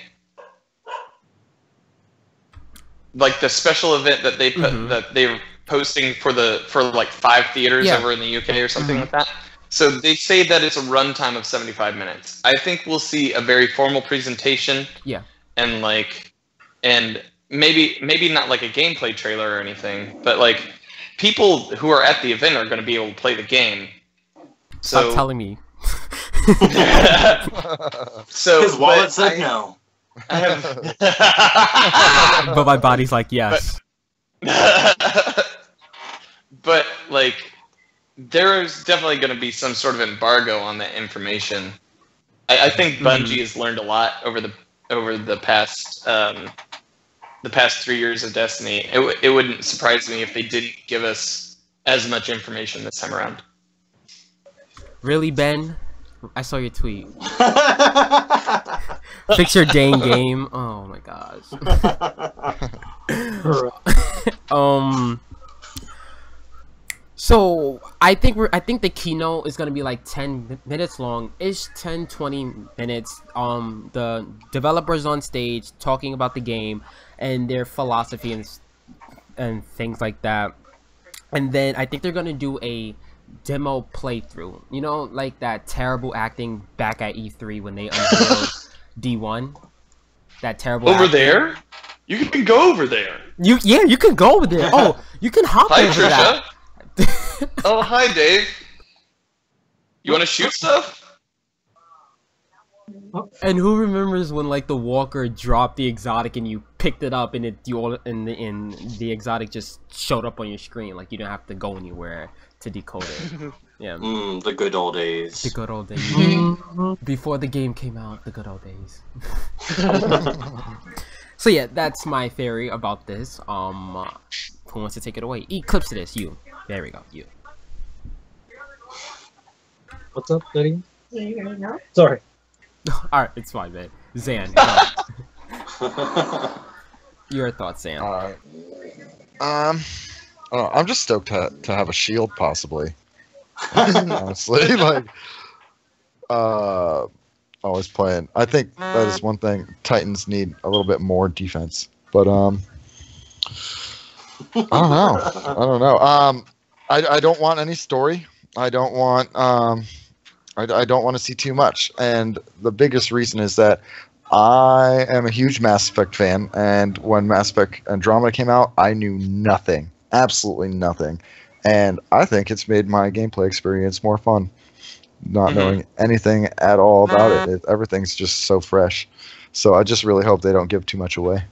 Speaker 2: Like the special event that they put that they're posting for like 5 theaters over in the UK or something like that. So they say that it's a runtime of 75 minutes. I think we'll see a very formal presentation.
Speaker 1: Yeah.
Speaker 2: And maybe not like a gameplay trailer or anything, but like people who are at the event are going to be able to play the game. So,
Speaker 1: stop telling me.
Speaker 4: So his wallet said no.
Speaker 2: I have,
Speaker 1: but my body's like yes.
Speaker 2: But like, there's definitely going to be some sort of embargo on that information. I think Bungie has learned a lot over the past 3 years of Destiny. It wouldn't surprise me if they didn't give us as much information this time around.
Speaker 1: Really, Ben? I saw your tweet. Fix your dang game. Oh my gosh. So I think the keynote is gonna be like 10 minutes long, ish, 10-20 minutes. The developers on stage talking about the game and their philosophy and things like that. And then I think they're gonna do a demo playthrough. You know, like that terrible acting back at E3 when they unveiled D1. That terrible.
Speaker 2: Over
Speaker 1: acting.
Speaker 2: there? You can go over there.
Speaker 1: You can go over there. Oh, you can hop
Speaker 2: Hi,
Speaker 1: over
Speaker 2: Trisha.
Speaker 1: that.
Speaker 2: Oh, hi, Dave. You want to shoot stuff?
Speaker 1: And who remembers when like the walker dropped the exotic and you picked it up and the exotic just showed up on your screen, like you didn't have to go anywhere to decode it. Yeah.
Speaker 4: The good old days.
Speaker 1: The good old days. Before the game came out, the good old days. So yeah, that's my theory about this. Who wants to take it away? Eclipse this, you. There we go, you.
Speaker 3: What's up, Daddy? Sorry.
Speaker 1: Alright, it's fine, man. Zan, your thoughts, Zan.
Speaker 5: I don't know, I'm just stoked to have a shield, possibly. Honestly, like, always playing. I think that is one thing. Titans need a little bit more defense, but I don't know. I don't want any story. I don't want I don't want to see too much. And the biggest reason is that I am a huge Mass Effect fan, and when Mass Effect Andromeda came out, I knew nothing, absolutely nothing. And I think it's made my gameplay experience more fun, not knowing anything at all about it. Everything's just so fresh. So I just really hope they don't give too much away.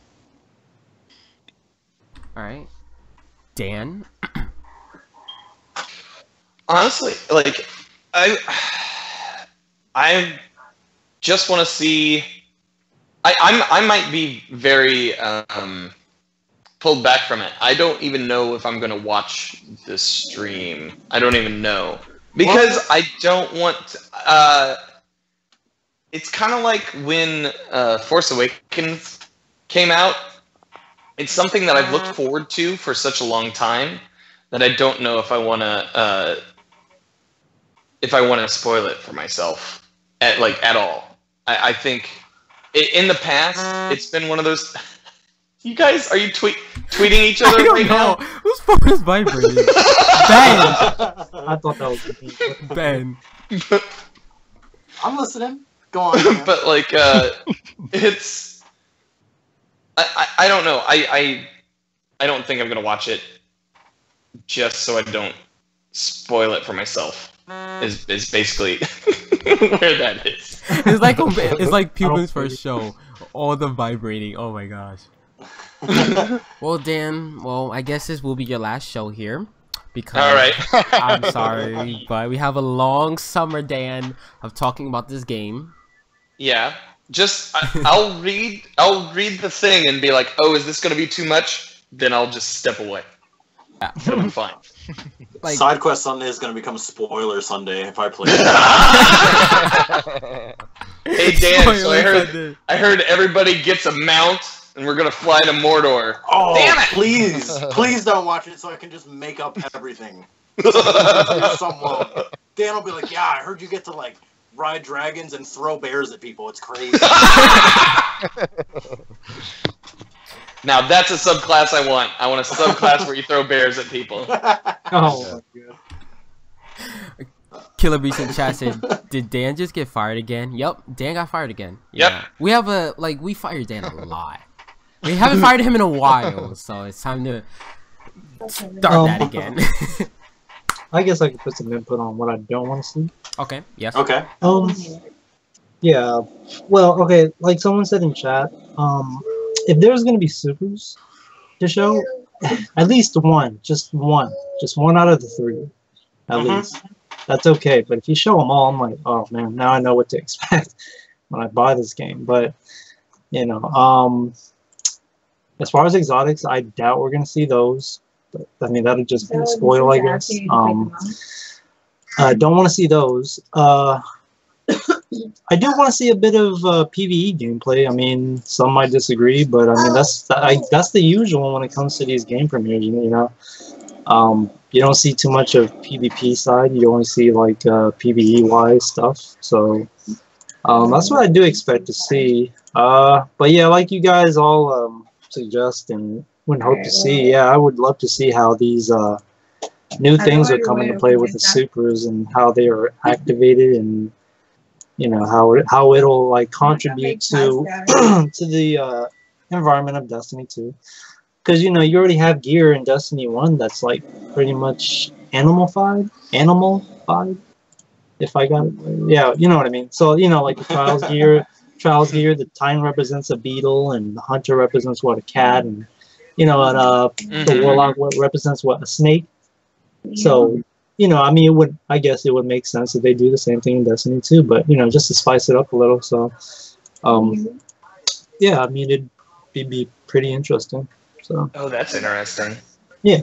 Speaker 1: All right, Dan.
Speaker 2: Honestly, like I just want to see. I might be very pulled back from it. I don't even know if I'm going to watch this stream. I don't even know because I don't want. It's kind of like when Force Awakens came out. It's something that I've looked forward to for such a long time that I don't know if I want to spoil it for myself at all. I think in the past it's been one of those. You guys, are you tweeting each other right now?
Speaker 1: Whose phone is vibrating? Ben.
Speaker 3: I thought that was me.
Speaker 1: Ben.
Speaker 4: I'm listening. Go on. Man.
Speaker 2: But like, it's. I don't know. I don't think I'm gonna watch it just so I don't spoil it for myself. Is basically where that is.
Speaker 1: It's like Pubin's first show. All the vibrating. Oh my gosh. Well, Dan. Well, I guess this will be your last show here. Because
Speaker 2: all right.
Speaker 1: I'm sorry, but we have a long summer, Dan, of talking about this game.
Speaker 2: Yeah. Just I'll read the thing and be like, oh, is this gonna be too much? Then I'll just step away.
Speaker 1: Yeah.
Speaker 2: It'll be fine.
Speaker 4: Like, Side Quest Sunday is gonna become Spoiler Sunday if I play it.
Speaker 2: Hey Dan, so I heard everybody gets a mount and we're gonna fly to Mordor.
Speaker 4: Oh,
Speaker 2: damn it!
Speaker 4: Please don't watch it so I can just make up everything. Someone. Dan will be like, yeah, I heard you get to like ride dragons and throw bears at people. It's crazy.
Speaker 2: Now that's a subclass I want. I want a subclass where you throw bears at people.
Speaker 3: Oh my god.
Speaker 1: Killer Beast in chat said, "Did Dan just get fired again?" Yup, Dan got fired again.
Speaker 2: Yep.
Speaker 1: Yeah. We have we fired Dan a lot. We haven't fired him in a while, so it's time to start that again.
Speaker 3: I guess I could put some input on what I don't want to see.
Speaker 1: Okay. Yes.
Speaker 4: Okay.
Speaker 3: Yeah. Well, okay. Like someone said in chat, if there's gonna be supers to show, at least one, just one out of the three, at least. That's okay. But if you show them all, I'm like, oh man, now I know what to expect when I buy this game. But you know, as far as exotics, I doubt we're gonna see those. But, I mean, that'll just be a spoil, I guess. I don't want to see those. I do want to see a bit of PvE gameplay. I mean, some might disagree, but I mean that's the usual when it comes to these game premieres. You know, you don't see too much of PvP side. You only see like PvE wise stuff. So that's what I do expect to see. But yeah, like you guys all suggest and would hope to see. Yeah, I would love to see how these new things are coming to play with the supers and how they are activated, and you know how it'll like contribute to to the environment of Destiny 2. Because you know you already have gear in Destiny 1 that's like pretty much animalified, if I got it. Yeah, you know what I mean. So you know like the Trials gear, the Titan represents a beetle, and the Hunter represents what, a cat, and you know, and the Warlock represents what, a snake. So, you know, I mean, I guess it would make sense if they do the same thing in Destiny 2, but, you know, just to spice it up a little. So, yeah, I mean, it'd be pretty interesting. So.
Speaker 2: Oh, that's interesting.
Speaker 3: Yeah.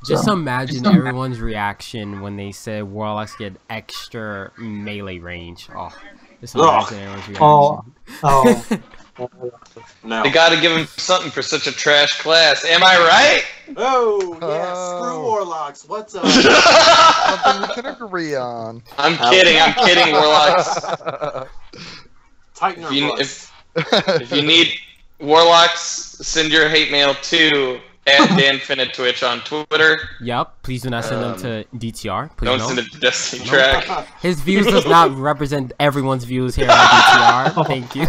Speaker 1: Just imagine everyone's reaction when they said Warlocks get extra melee range. Oh, just imagine everyone's reaction.
Speaker 2: No. They gotta give him something for such a trash class. Am I right?
Speaker 4: Oh, yeah, screw Warlocks. What's up?
Speaker 5: Something we can agree on.
Speaker 2: I'm kidding, Warlocks.
Speaker 4: Tighten our butts.
Speaker 2: If you need Warlocks, send your hate mail to @DanFinnaTwitch on Twitter.
Speaker 1: Yep, please do not send them to DTR. Please
Speaker 2: don't send it to Destiny Track.
Speaker 1: His views does not represent everyone's views here on DTR. Thank you.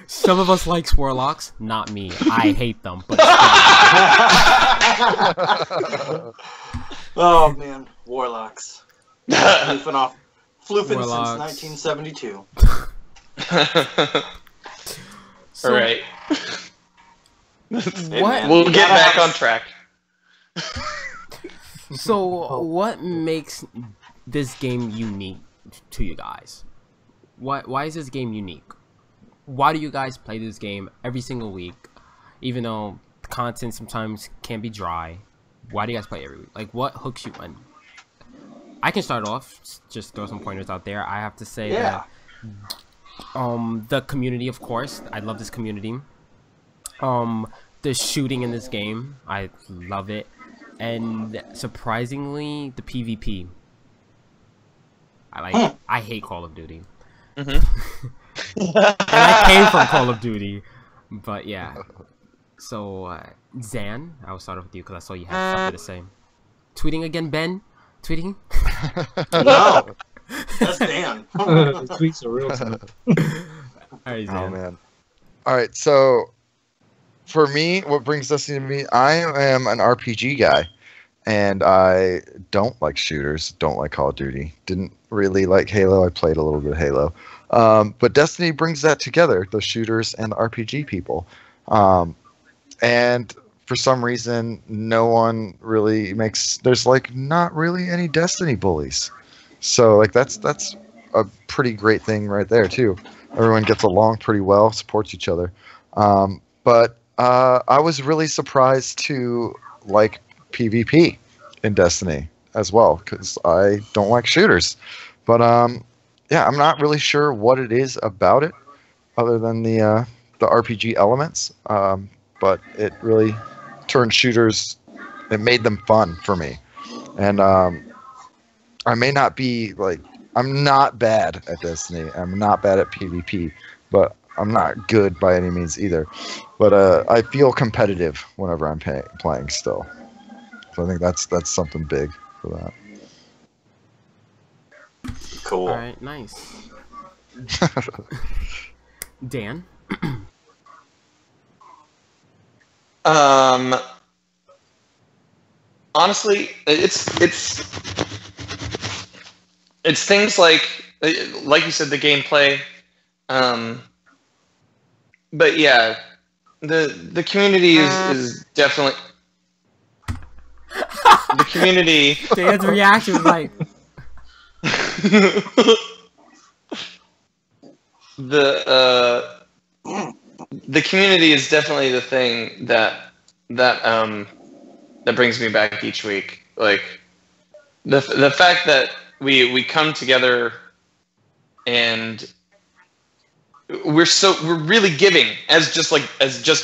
Speaker 1: Some of us like Warlocks, not me. I hate them. But
Speaker 4: oh man, Warlocks. Floofing since 1972.
Speaker 2: All right.
Speaker 1: What?
Speaker 2: We'll get back on track.
Speaker 1: So, what makes this game unique to you guys? Why is this game unique? Why do you guys play this game every single week, even though the content sometimes can be dry? Why do you guys play every week? Like, what hooks you in? I can start off, just throw some pointers out there. I have to say that the community, of course. I love this community. The shooting in this game, I love it, and surprisingly, the PvP. I hate Call of Duty. And I came from Call of Duty, but yeah. So Zan, I will start off with you because I saw you had something to say. Tweeting again, Ben? Tweeting?
Speaker 4: No, that's Dan.
Speaker 3: The tweets are real time.
Speaker 1: All right, Zan.
Speaker 5: Oh man. All right, so. For me, what brings Destiny to me, I am an RPG guy, and I don't like shooters, don't like Call of Duty, didn't really like Halo, I played a little bit of Halo, but Destiny brings that together, the shooters and the RPG people, and for some reason, no one really there's like not really any Destiny bullies, so like that's a pretty great thing right there too. Everyone gets along pretty well, supports each other, but I was really surprised to like PvP in Destiny as well, because I don't like shooters. But yeah, I'm not really sure what it is about it, other than the RPG elements. But it really turned shooters. It made them fun for me, and I may not be like I'm not bad at Destiny. I'm not bad at PvP, but I'm not good by any means either. But I feel competitive whenever I'm playing still. So I think that's something big for that.
Speaker 4: Cool.
Speaker 1: All right, nice. Dan?
Speaker 2: Honestly, it's things like you said, the gameplay. But yeah, the community is definitely the community.
Speaker 1: Dan's reaction was like
Speaker 2: the community is definitely the thing that brings me back each week. Like the fact that we come together and we're really giving as just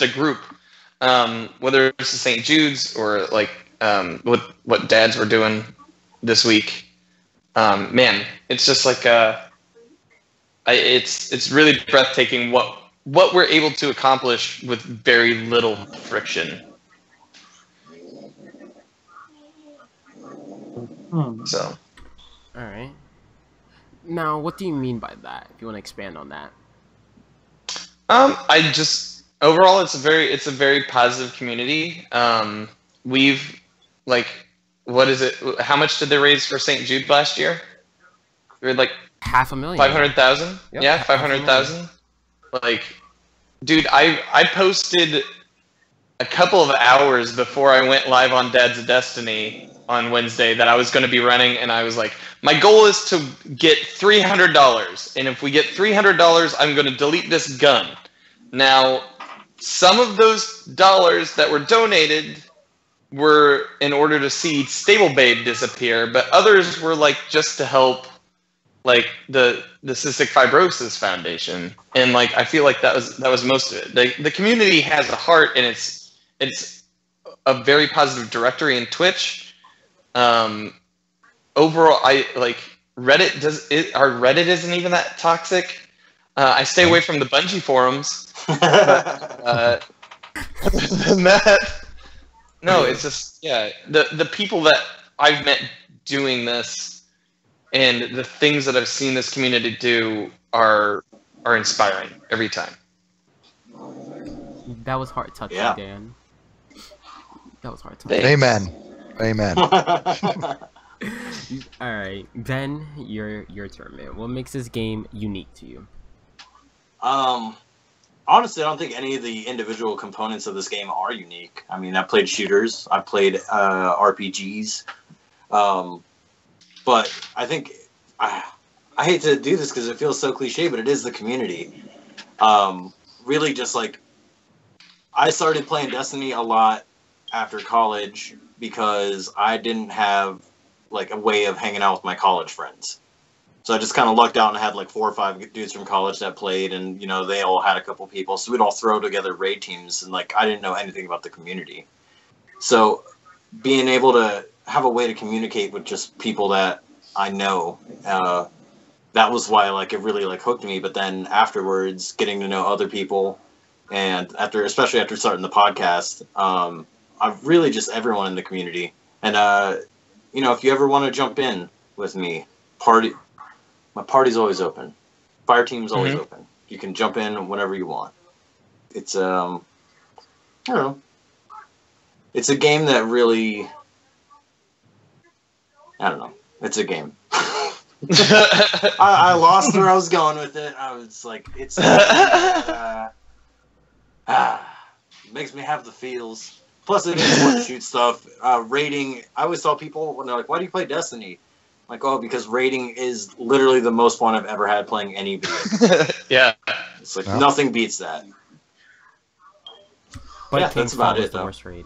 Speaker 2: a group. whether it's the St. Jude's or like what dads were doing this week. Man, it's just like it's really breathtaking what we're able to accomplish with very little friction. So,
Speaker 1: all right. Now, what do you mean by that? If you want to expand on that.
Speaker 2: I just overall, it's a very positive community. We've like, what is it? How much did they raise for St. Jude last year? We had like
Speaker 1: $500,000.
Speaker 2: 500,000.
Speaker 1: Yep,
Speaker 2: Yeah, 500,000. Like, dude, I posted a couple of hours before I went live on Dad's Destiny on Wednesday that I was going to be running, and I was like, my goal is to get $300, and if we get $300, I'm going to delete this gun. Now, some of those dollars that were donated were in order to see Stable Babe disappear, but others were like just to help like the Cystic Fibrosis Foundation, and like I feel like that was most of it. The community has a heart, and it's a very positive directory in Twitch. Overall, I like Reddit. Our Reddit isn't even that toxic. I stay away from the Bungie forums. But, other than that, no, it's just the people that I've met doing this and the things that I've seen this community do are inspiring every time.
Speaker 1: That was heart touching,
Speaker 4: Yeah.
Speaker 1: Dan. That was heart touching.
Speaker 5: Amen. Amen.
Speaker 1: All right, Ben, your turn, man. What makes this game unique to you?
Speaker 4: Honestly, I don't think any of the individual components of this game are unique. I mean, I've played shooters, I've played RPGs, but I think I hate to do this because it feels so cliche, but it is the community. Really, just like I started playing Destiny a lot after college because I didn't have like a way of hanging out with my college friends. So I just kind of lucked out and had like 4 or 5 dudes from college that played, and you know they all had a couple people, so we'd all throw together raid teams, and like I didn't know anything about the community. So being able to have a way to communicate with just people that I know, that was why like it really like hooked me. But then afterwards, getting to know other people, and especially after starting the podcast, I've really just everyone in the community. And you know, if you ever want to jump in with me, my party's always open. Fire team's always open. You can jump in whenever you want. It's I don't know. It's a game that really, I don't know. It's a game. I lost where I was going with it. I was like, it's makes me have the feels. Plus, it is fun to shoot stuff. Raiding. I always tell people when they're like, "Why do you play Destiny?" I'm like, oh, because raiding is literally the most fun I've ever had playing any video.
Speaker 2: Yeah,
Speaker 4: it's like nothing beats that.
Speaker 1: But
Speaker 4: yeah,
Speaker 1: King's
Speaker 4: that's about
Speaker 1: Fall
Speaker 4: it.
Speaker 1: is the
Speaker 4: Though.
Speaker 1: worst raid.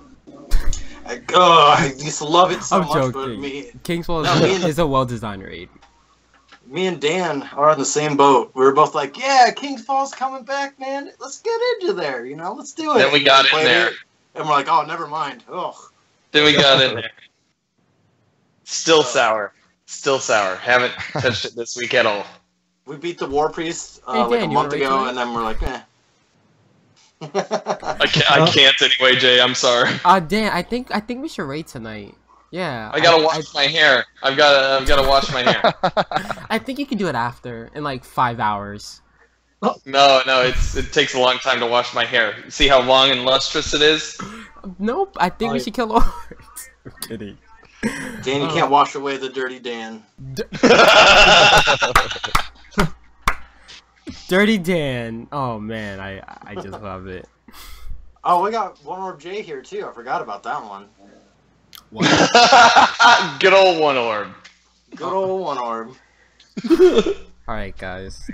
Speaker 4: I used to love it so
Speaker 1: I'm
Speaker 4: much,
Speaker 1: joking.
Speaker 4: but me.
Speaker 1: King's Fall
Speaker 4: No,
Speaker 1: is a well-designed raid.
Speaker 4: Me and Dan are on the same boat. We were both like, yeah, King's Fall's coming back, man. Let's get into there, you know? Let's do it.
Speaker 2: Then we got in there.
Speaker 4: And we're like, oh, never mind. Ugh.
Speaker 2: Then we got in there. Still sour. Still sour. Haven't touched it this week at all.
Speaker 4: We beat the War Priest
Speaker 1: Hey, Dan,
Speaker 4: like a
Speaker 1: you
Speaker 4: month
Speaker 1: wanna
Speaker 4: ago,
Speaker 1: rate
Speaker 4: and then we're like, eh.
Speaker 2: I can't anyway, Jay. I'm sorry.
Speaker 1: Dan, I think we should raid tonight. Yeah.
Speaker 2: I gotta wash my hair. I've gotta wash my hair.
Speaker 1: I think you can do it after, in like 5 hours.
Speaker 2: No, it takes a long time to wash my hair. See how long and lustrous it is?
Speaker 1: Nope, I think we should kill Lord. I'm kidding.
Speaker 4: Dan, you can't wash away the dirty Dan.
Speaker 1: Dirty Dan. Oh man, I just love it.
Speaker 4: Oh, we got One Orb J here too. I forgot about that one.
Speaker 2: Good old One Orb.
Speaker 4: Good old One Orb.
Speaker 1: Alright, guys.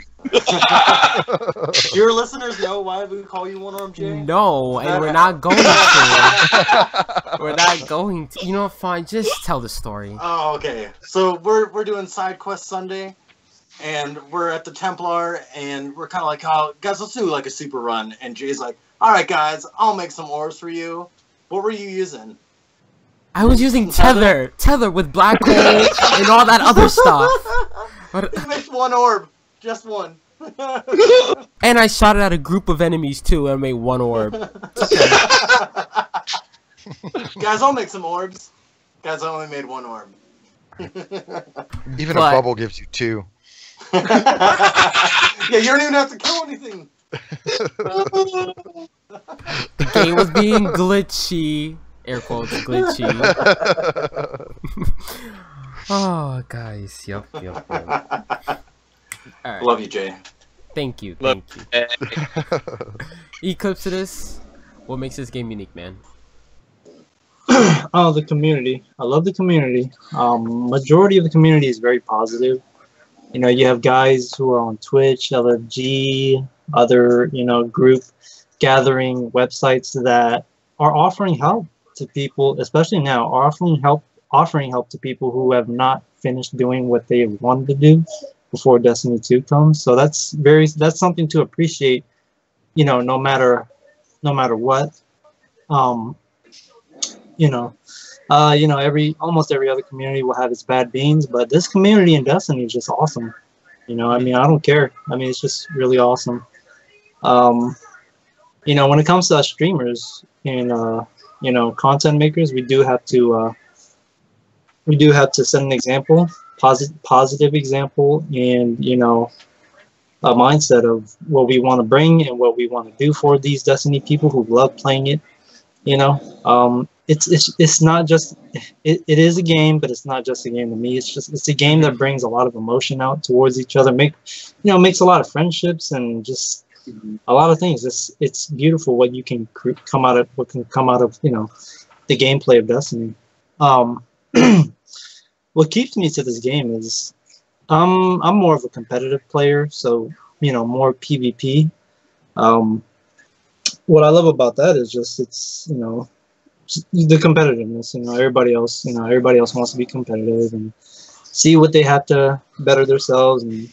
Speaker 4: Your listeners know why we call you One Orb J?
Speaker 1: No, and we're not going to. We're not going to. You know, fine. Just tell the story.
Speaker 4: Oh, okay. So we're doing Side Quest Sunday, and we're at the Templar, and we're kind of like, oh, guys, let's do like a super run. And Jay's like, All right, guys, I'll make some orbs for you. What were you using?
Speaker 1: I was using tether with black hole and all that other stuff.
Speaker 4: You made one orb, just one.
Speaker 1: And I shot it at a group of enemies too, and made one orb.
Speaker 4: Guys, I'll make some orbs. Guys, I only made one orb.
Speaker 5: Even a bubble gives you 2.
Speaker 4: Yeah, you don't even have to kill anything.
Speaker 1: The game was being glitchy. Air quotes, glitchy. Oh, guys. Yep. Alright.
Speaker 4: Love you, Jay.
Speaker 1: Thank you. Eclipsidus, what makes this game unique, man?
Speaker 3: Oh, the community. I love the community. Majority of the community is very positive. You know, you have guys who are on Twitch, LFG, other, group gathering websites that are offering help to people, especially now, offering help to people who have not finished doing what they wanted to do before Destiny 2 comes. So that's something to appreciate, no matter what. Almost every other community will have its bad beans, but this community in Destiny is just awesome. I don't care. It's just really awesome. When it comes to us streamers and content makers, we do have to set an example, positive example, and a mindset of what we want to bring and what we want to do for these Destiny people who love playing it. It's not just it is a game, but it's not just a game to me. It's a game that brings a lot of emotion out towards each other, makes a lot of friendships and just a lot of things. It's beautiful what can come out of the gameplay of Destiny. What keeps me to this game is I'm more of a competitive player, so more PvP. What I love about that is just it's the competitiveness. Everybody else wants to be competitive and see what they have to better themselves, and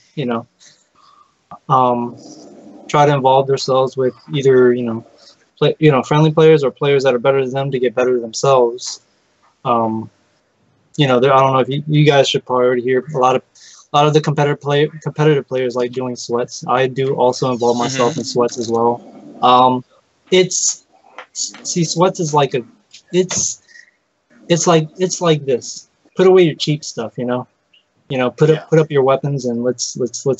Speaker 3: try to involve themselves with either friendly players or players that are better than them to get better themselves. I don't know if you guys should probably already hear a lot of the competitive players like doing sweats. I do also involve myself in sweats as well. Sweats is like it's like this. Put away your cheap stuff, put up your weapons and let's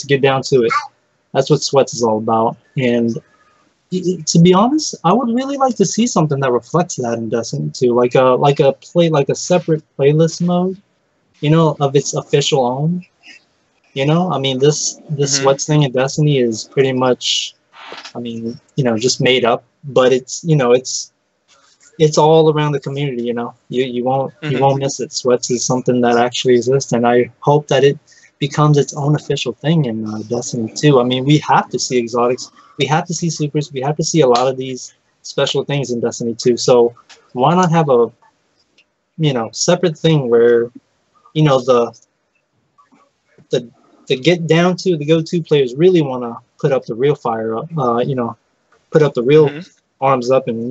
Speaker 3: get down to it. That's what sweats is all about. And to be honest, I would really like to see something that reflects that in Destiny 2, like a separate playlist mode, of its official own. This sweats thing in Destiny is pretty much, just made up, but it's all around the community. You won't miss it. Sweats is something that actually exists, and I hope that it becomes its own official thing in Destiny 2. We have to see exotics, we have to see supers, we have to see a lot of these special things in Destiny 2. So why not have a separate thing where the get down to the go-to players really want to put up the real fire up, put up the real arms up and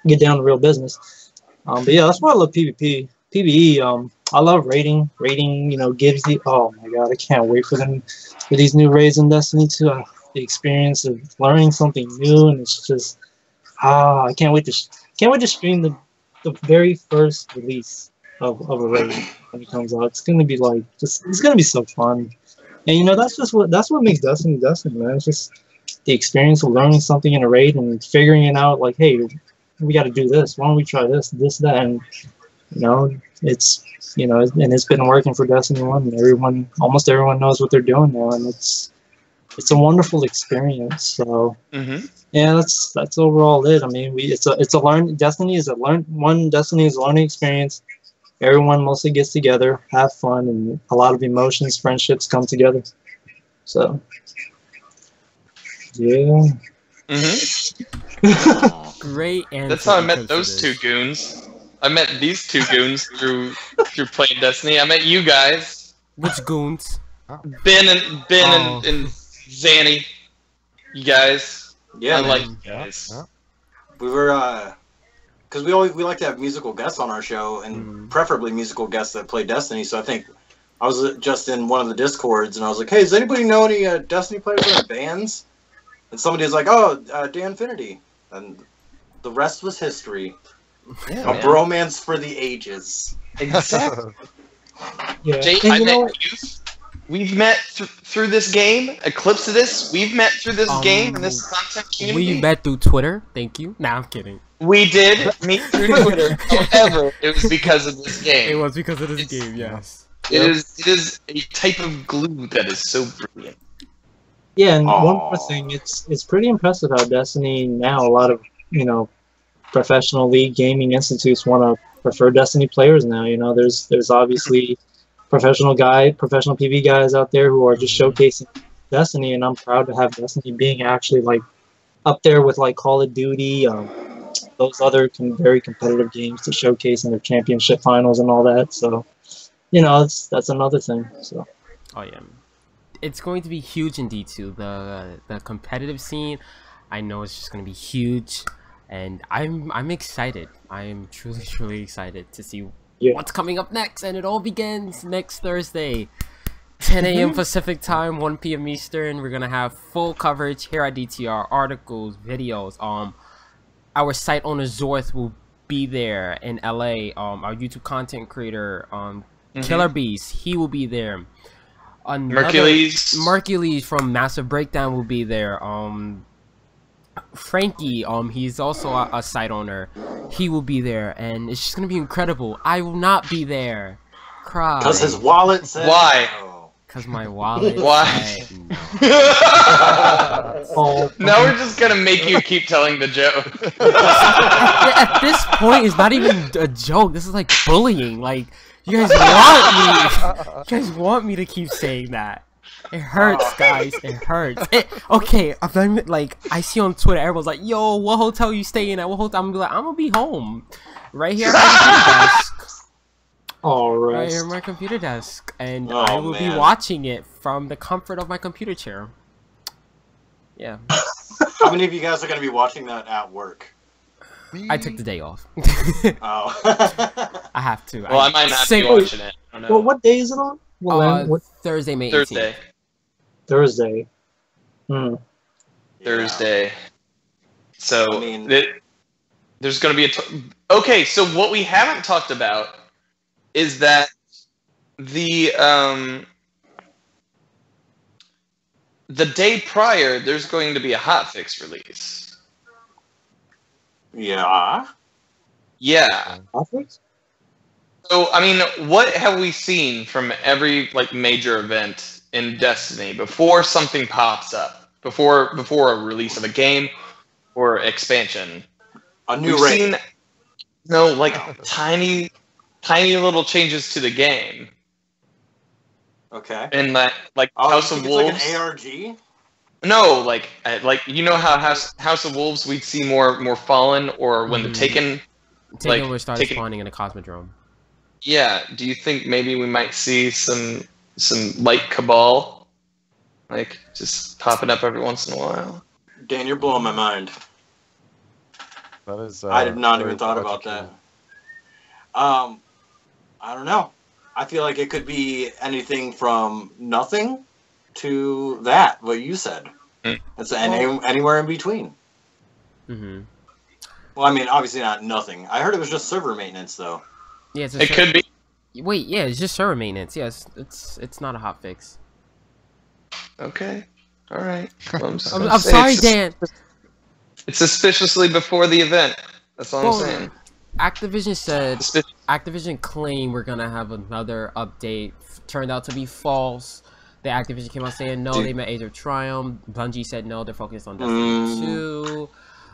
Speaker 3: get down to real business. But yeah, that's why I love PvP. PvE, I love raiding. Raiding, gives the, oh my god, I can't wait for these new raids in Destiny 2. The experience of learning something new, and it's just, I can't wait to stream the very first release of a raid when it comes out. It's gonna be like it's gonna be so fun, and that's what makes Destiny, man. It's just the experience of learning something in a raid and figuring it out. Like, hey, we got to do this. Why don't we try this, that, and it's and it's been working for Destiny 1. And almost everyone knows what they're doing now, and it's a wonderful experience. So yeah, that's overall it. Destiny is a learning experience. Everyone mostly gets together, have fun, and a lot of emotions, friendships come together. So yeah.
Speaker 1: Great answer.
Speaker 2: That's how I met those two goons. I met these two goons through playing Destiny. I met you guys.
Speaker 1: Which goons?
Speaker 2: Ben and Zanny. You guys.
Speaker 4: Yeah,
Speaker 2: I
Speaker 4: man.
Speaker 2: like
Speaker 5: Yeah.
Speaker 2: this.
Speaker 5: Yeah.
Speaker 4: We were because we like to have musical guests on our show, and preferably musical guests that play Destiny. So I think I was just in one of the Discords, and I was like, "Hey, does anybody know any Destiny players that have bands?" And somebody was like, "Oh, Danfinity," and the rest was history.
Speaker 2: Yeah,
Speaker 4: A
Speaker 2: man.
Speaker 4: bromance for the ages.
Speaker 2: Exactly.
Speaker 3: Yeah.
Speaker 2: Jay,
Speaker 3: And
Speaker 2: I
Speaker 3: you know
Speaker 2: met
Speaker 3: what?
Speaker 2: you. We've met through this game. Eclipse of this. We've met through this game and this content community.
Speaker 1: We met through Twitter. Thank you. Nah, I'm kidding.
Speaker 2: We did meet through Twitter. However, it was because of this game.
Speaker 1: It was because of this
Speaker 2: It's-
Speaker 1: game, yes.
Speaker 2: It is a type of glue that is so brilliant.
Speaker 3: Yeah, and one
Speaker 4: Aw.
Speaker 3: more thing, it's pretty impressive how Destiny now, a lot of, professional league gaming institutes want to prefer Destiny players now. There's obviously professional PV guys out there who are just showcasing Destiny, and I'm proud to have Destiny being actually like up there with like Call of Duty, those other very competitive games to showcase in their championship finals and all that. So, that's another thing. So.
Speaker 1: Oh yeah, it's going to be huge in D2. The competitive scene, I know it's just going to be huge, and I'm excited. I am truly excited to see what's coming up next, and it all begins next Thursday, 10 a.m. Pacific time, 1 p.m. Eastern. We're gonna have full coverage here at DTR, articles, videos. Our site owner Zorth will be there in LA. Our YouTube content creator, Killer Beast, he will be there. Mercules from Massive Breakdown will be there. Frankie, he's also a site owner. He will be there, and it's just gonna be incredible. I will not be there. Cry.
Speaker 4: Because his wallet said
Speaker 2: Why?
Speaker 4: no.
Speaker 1: Because my wallet.
Speaker 2: Why?
Speaker 1: said no.
Speaker 3: Oh,
Speaker 2: Now we're just gonna make you keep telling the joke.
Speaker 1: At this point, it's not even a joke. This is like bullying. Like, you guys want me to keep saying that. It hurts, guys. It hurts. Okay, I see on Twitter, everyone's like, "Yo, what hotel you staying at? What hotel?" I'm gonna be like, "I'm gonna be home, right here at my computer desk,
Speaker 3: all
Speaker 1: right
Speaker 3: right.
Speaker 1: here at my computer desk, and
Speaker 4: Oh,
Speaker 1: I will be
Speaker 4: man.
Speaker 1: watching it from the comfort of my computer chair." Yeah,
Speaker 4: How many of you guys are going to be watching that at work?
Speaker 1: I took the day off.
Speaker 4: Oh.
Speaker 1: I have to.
Speaker 2: Well, I might not be watching it. I don't know.
Speaker 3: Well, what day is it on? What
Speaker 1: Thursday, May 18th.
Speaker 2: Thursday.
Speaker 3: Thursday? Hmm.
Speaker 2: Thursday. So
Speaker 4: I mean-
Speaker 2: there's going to be okay. So what we haven't talked about is that the day prior there's going to be a hotfix release.
Speaker 4: Yeah.
Speaker 2: Yeah.
Speaker 3: Office?
Speaker 2: So I mean, what have we seen from every major event in Destiny before something pops up? Before a release of a game or expansion?
Speaker 4: A new
Speaker 2: We've
Speaker 4: raid.
Speaker 2: seen tiny little changes to the game.
Speaker 4: Okay.
Speaker 2: And that
Speaker 4: Oh,
Speaker 2: House
Speaker 4: you
Speaker 2: of
Speaker 4: think it's
Speaker 2: Wolves.
Speaker 4: like an ARG?
Speaker 2: No, you know how House of Wolves we'd see more Fallen, or when the Taken.
Speaker 1: Taking over started
Speaker 2: Taken-
Speaker 1: spawning in a Cosmodrome.
Speaker 2: Yeah. Do you think maybe we might see some light Cabal, just popping up every once in a while?
Speaker 4: Dan, you're blowing my mind.
Speaker 5: That is.
Speaker 4: I did not
Speaker 5: very
Speaker 4: even thought about that.
Speaker 5: logical.
Speaker 4: I don't know. I feel like it could be anything from nothing to that, what you said. It's anywhere in between.
Speaker 1: Mm-hmm.
Speaker 4: Well, I mean, obviously not nothing. I heard it was just server maintenance, though.
Speaker 1: Yeah,
Speaker 2: It could be.
Speaker 1: Wait, yeah, it's just server maintenance. Yes, it's not a hot fix.
Speaker 2: Okay. All right. Well,
Speaker 1: I'm
Speaker 2: saying
Speaker 1: sorry,
Speaker 2: it's
Speaker 1: Dan.
Speaker 2: It's suspiciously before the event. That's all
Speaker 1: Well,
Speaker 2: I'm saying.
Speaker 1: Activision claimed we're gonna have another update. Turned out to be false. The Activision came out saying no, they meant Age of Triumph. Bungie said no, they're focused on Destiny 2.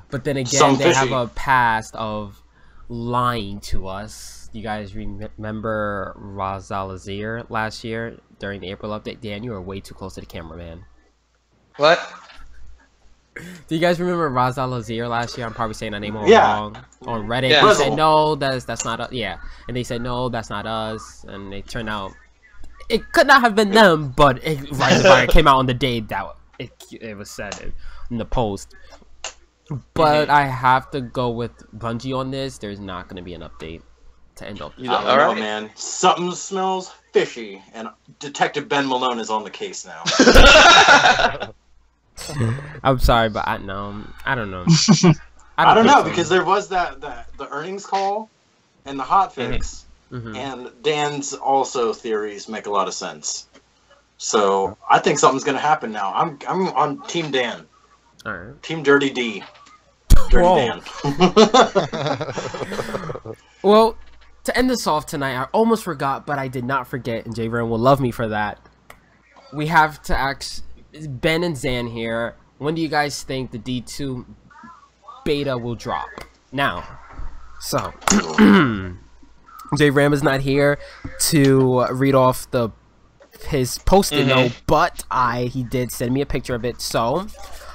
Speaker 1: But then again,
Speaker 4: Some
Speaker 1: they have
Speaker 4: fishy.
Speaker 1: a past of lying to us. You guys remember Razalazir last year during the April update? Dan, you were way too close to the camera, man.
Speaker 2: What?
Speaker 1: Do you guys remember Razalazir last year? I'm probably saying that name all
Speaker 4: Yeah.
Speaker 1: wrong. On Reddit,
Speaker 2: Yeah.
Speaker 1: they
Speaker 4: Razzle.
Speaker 1: said no, that's not us. Yeah, and they said no, that's not us, and they turned out it could not have been them, but Razalazir came out on the day that it was said in the post. But I have to go with Bungie on this. There's not going to be an update to end up.
Speaker 4: You don't know, man. Something smells fishy, and Detective Ben Malone is on the case now.
Speaker 1: I'm sorry, but I don't know.
Speaker 4: I don't know, because there was the earnings call and the hotfix, and Dan's also theories make a lot of sense. So I think something's gonna happen now. I'm on Team Dan.
Speaker 1: All right.
Speaker 4: Team Dirty D. Dirty Dan.
Speaker 1: Well, to end this off tonight, I almost forgot, but I did not forget, and J-Ram will love me for that. We have to ask Ben and Zan here. When do you guys think the D2 beta will drop? Now, so J-Ram is not here to read off his post-it note, but he did send me a picture of it. So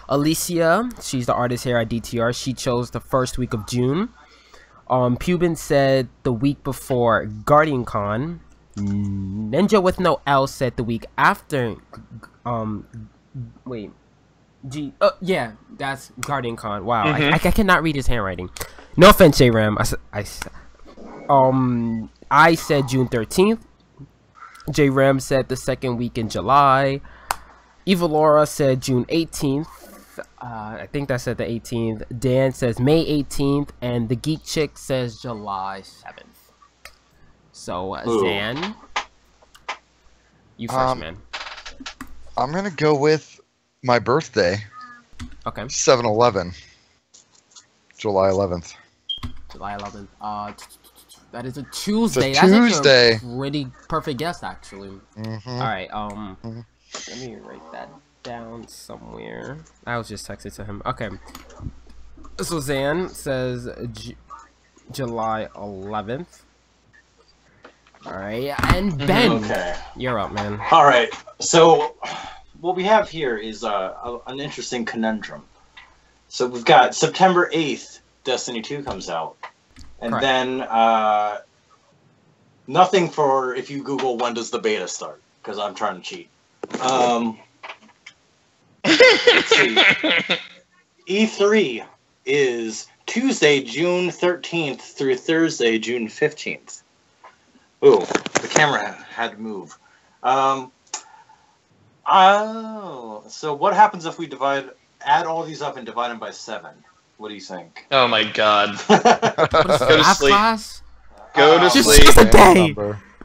Speaker 1: Alicia, she's the artist here at DTR, she chose the first week of June. Pubin said the week before Guardian Con. Ninja with no L said the week after. Yeah, that's Guardian Con. Wow, I cannot read his handwriting. No offense, J-Ram. I said June 13th. J-Ram said the second week in July. Eva Laura said June 18th. I think that said the 18th. Dan says May 18th, and the Geek Chick says July 7th. So, Zan, you first, man.
Speaker 5: I'm gonna go with my birthday.
Speaker 1: Okay.
Speaker 5: 7/11. July 11th.
Speaker 1: July 11th. That is a Tuesday.
Speaker 5: It's a Tuesday.
Speaker 1: That's a pretty perfect guess, actually. All right. Let me write that down somewhere. I was just texting to him. Okay. So Zan says July 11th. All right, and Ben, you're up, man.
Speaker 4: All right. So what we have here is an interesting conundrum. So we've got September 8th, Destiny 2 comes out. And then nothing for if you Google when does the beta start, because I'm trying to cheat. Let's see. E3 is Tuesday, June 13th through Thursday, June 15th. Ooh, the camera had to move. So what happens if we add all these up and divide them by 7? What do you think?
Speaker 2: Oh my god.
Speaker 1: Go
Speaker 2: to sleep. Go to
Speaker 1: Just
Speaker 2: sleep.
Speaker 1: choose a day.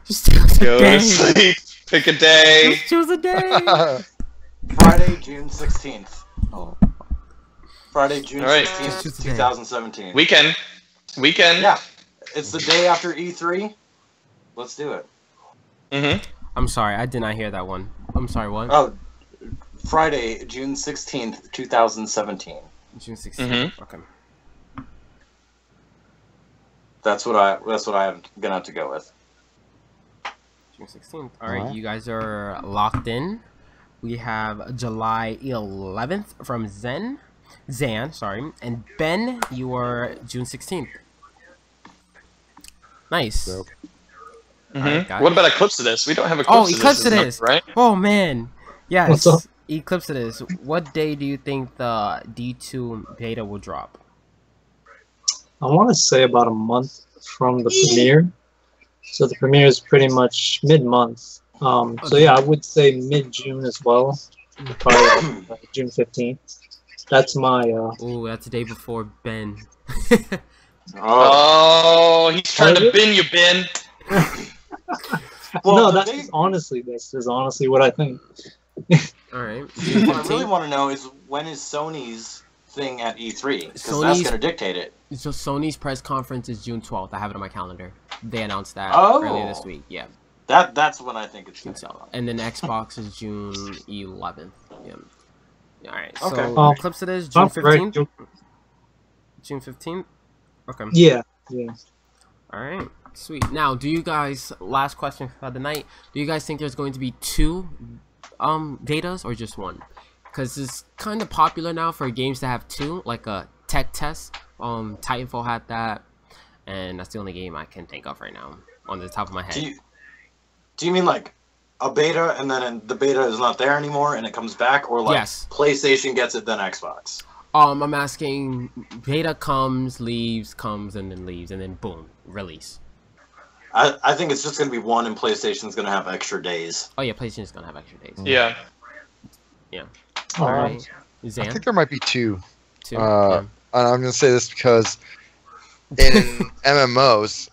Speaker 1: Just choose a
Speaker 2: Go
Speaker 1: day.
Speaker 2: to sleep. Pick a day.
Speaker 1: Just choose a day.
Speaker 4: Friday, June 16th. Oh. Friday, June
Speaker 2: All right.
Speaker 4: 16th, 2017.
Speaker 2: Weekend.
Speaker 4: Yeah. It's the day after E3. Let's do it.
Speaker 1: I'm sorry, I did not hear that one. I'm sorry, what?
Speaker 4: Oh, Friday, June 16th, 2017.
Speaker 1: June 16th. Okay.
Speaker 4: That's what I'm gonna have to go with.
Speaker 1: June 16th. All right, you guys are locked in. We have July 11th from Zan, sorry, and Ben, you are June 16th. Nice.
Speaker 5: Dope.
Speaker 1: Right,
Speaker 2: what about Eclipse of this? We don't have Eclipse
Speaker 1: of this,
Speaker 2: right?
Speaker 1: Oh man, yes.
Speaker 3: What's up?
Speaker 1: Eclipse of this. What day do you think the D2 beta will drop?
Speaker 3: I want to say about a month from the premiere. So the premiere is pretty much mid-month. So yeah, I would say mid-June as well. Probably June 15th. That's my...
Speaker 1: Oh, that's the day before Ben.
Speaker 2: Oh, he's trying to bin you, Ben.
Speaker 3: Well, no, that's just honestly, this is honestly what I think.
Speaker 1: All right.
Speaker 4: What I really want to know is when is Sony's thing at E3? Because that's going to dictate it.
Speaker 1: So Sony's press conference is June 12th. I have it on my calendar. They announced that earlier this week. Yeah.
Speaker 4: That's when I think it's going to come.
Speaker 1: And then Xbox is June 11th. Yeah. All right.
Speaker 4: Okay.
Speaker 1: So Eclipse it is June 15th. June 15th. Okay.
Speaker 3: Yeah.
Speaker 1: All right. Sweet. Now, do you guys? Last question for the night. Do you guys think there's going to be 2 betas or just 1? Because it's kind of popular now for games to have 2, like a tech test. Titanfall had that, and that's the only game I can think of right now on the top of my head.
Speaker 4: Do you mean like a beta and then the beta is not there anymore and it comes back, or like
Speaker 1: Yes.
Speaker 4: PlayStation gets it then Xbox?
Speaker 1: I'm asking, beta comes, leaves, comes, and then leaves, and then boom, release.
Speaker 4: I think it's just going to be one, and PlayStation's going to have extra days.
Speaker 1: Oh yeah, PlayStation's gonna have extra days.
Speaker 2: Yeah.
Speaker 1: Yeah.
Speaker 3: All
Speaker 1: Alright.
Speaker 5: I
Speaker 1: Zan?
Speaker 5: think there might be two.
Speaker 1: Two?
Speaker 5: And I'm going to say this because in MMOs,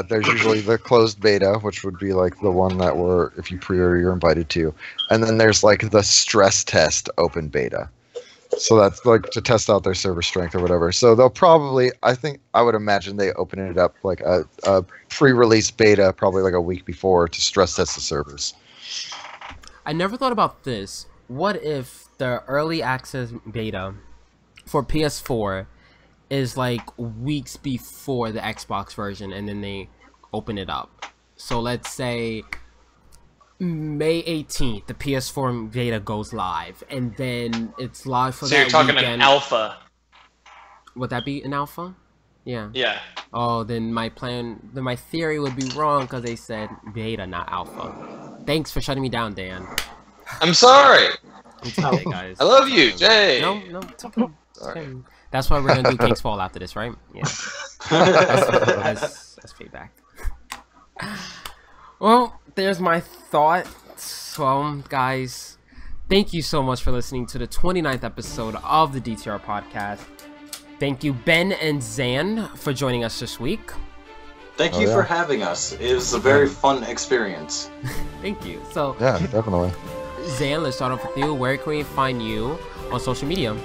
Speaker 5: there's usually the closed beta, which would be like the one that if you pre-order, you're invited to. And then there's like the stress test open beta. So that's like to test out their server strength or whatever. So they'll probably, I would imagine they open it up like a pre-release beta probably like a week before to stress test the servers.
Speaker 1: I never thought about this. What if the early access beta for PS4 is like weeks before the Xbox version and then they open it up? So let's say May 18th, the PS4 beta goes live, and then it's live for that weekend.
Speaker 2: So you're talking an alpha.
Speaker 1: Would that be an alpha? Yeah.
Speaker 2: Yeah.
Speaker 1: Oh, then my theory would be wrong because they said beta, not alpha. Thanks for shutting me down, Dan.
Speaker 2: I'm sorry.
Speaker 1: It's okay, guys.
Speaker 2: I love you, Jay.
Speaker 1: No, it's okay. It's okay. That's why we're gonna do King's Fall after this, right? Yeah. That's payback. Well, there's my thought. So, guys, thank you so much for listening to the 29th episode of the DTR Podcast. Thank you, Ben and Zan, for joining us this week.
Speaker 4: Thank you for having us. It was a very fun experience.
Speaker 1: Thank you. So,
Speaker 5: Yeah, definitely.
Speaker 1: Zan, let's start off with you. Where can we find you on social media?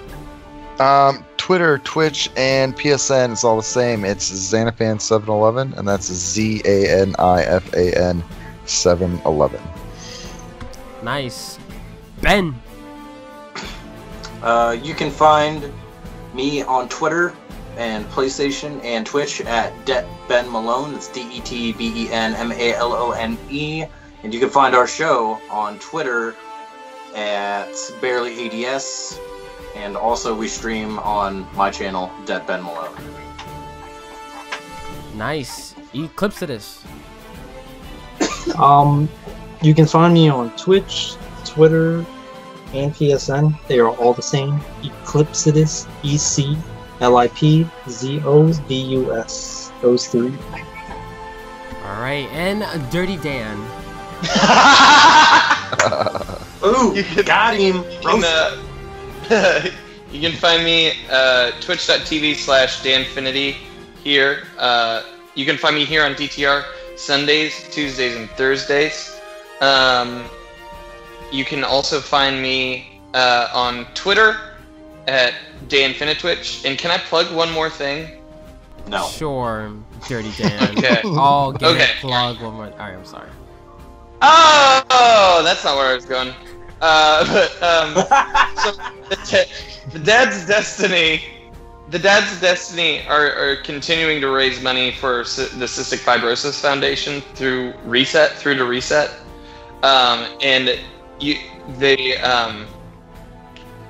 Speaker 5: Twitter, Twitch, and PSN is all the same. It's Zanafan711, and that's ZANIFAN 711.
Speaker 1: Nice. Ben.
Speaker 4: You can find me on Twitter and PlayStation and Twitch at DetBenMalone. It's DETBENMALONE. And you can find our show on Twitter at BarelyADS. And also we stream on my channel, DetBenMalone.
Speaker 1: Nice. Eat clips of this.
Speaker 3: You can find me on Twitch, Twitter, and PSN. They are all the same. Eclipsidus, ECLIPZODUS. Those three.
Speaker 1: Alright, and Dirty Dan.
Speaker 4: Ooh, got him!
Speaker 2: You can find me twitch.tv/danfinity here. You can find me here on DTR Sundays, Tuesdays, and Thursdays. You can also find me on Twitter at DayInfinitWitch. And can I plug one more thing?
Speaker 4: No.
Speaker 1: Sure, Dirty Dan.
Speaker 2: Okay.
Speaker 1: I'll get
Speaker 2: Okay.
Speaker 1: a plug one more. Alright, I'm sorry.
Speaker 2: Oh, that's not where I was going. So the Dad's Destiny are continuing to raise money for the Cystic Fibrosis Foundation through to Reset, and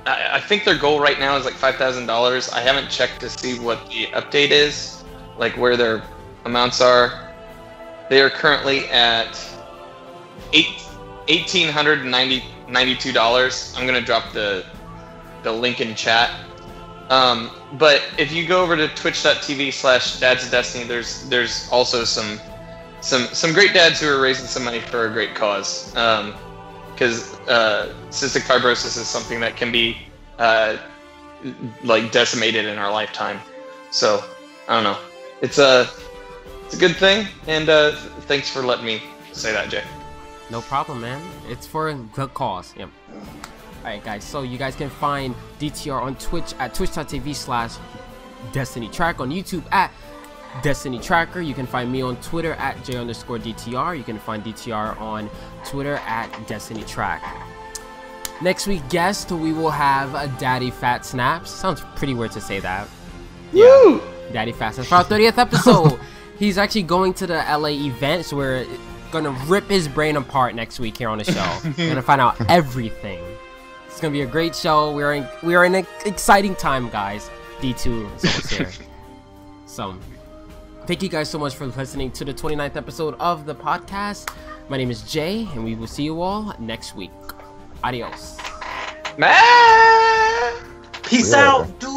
Speaker 2: I think their goal right now is like $5,000. I haven't checked to see what the update is, like where their amounts are. They are currently at $1,892. I'm gonna drop the link in chat. But if you go over to twitch.tv/dadsdestiny, there's also some great dads who are raising some money for a great cause. Because cystic fibrosis is something that can be like decimated in our lifetime. So I don't know. It's a good thing, and thanks for letting me say that, Jay.
Speaker 1: No problem, man. It's for a good cause. Yep. Alright, guys. So you guys can find DTR on Twitch at twitch.tv/DestinyTrack, on YouTube at Destiny Tracker. You can find me on Twitter at J_DTR. You can find DTR on Twitter at Destiny Track. Next week, guest, we will have a Daddy Fat Snaps. Sounds pretty weird to say that.
Speaker 2: Woo!
Speaker 1: Yeah, Daddy Fat Snaps for our 30th episode. He's actually going to the LA event, so we're gonna rip his brain apart next week here on the show. We're gonna find out everything. It's gonna be a great show. We are in an exciting time, guys. D2 is almost here. So, thank you guys so much for listening to the 29th episode of the podcast. My name is Jay, and we will see you all next week. Adios.
Speaker 2: Man!
Speaker 4: Peace out, dude.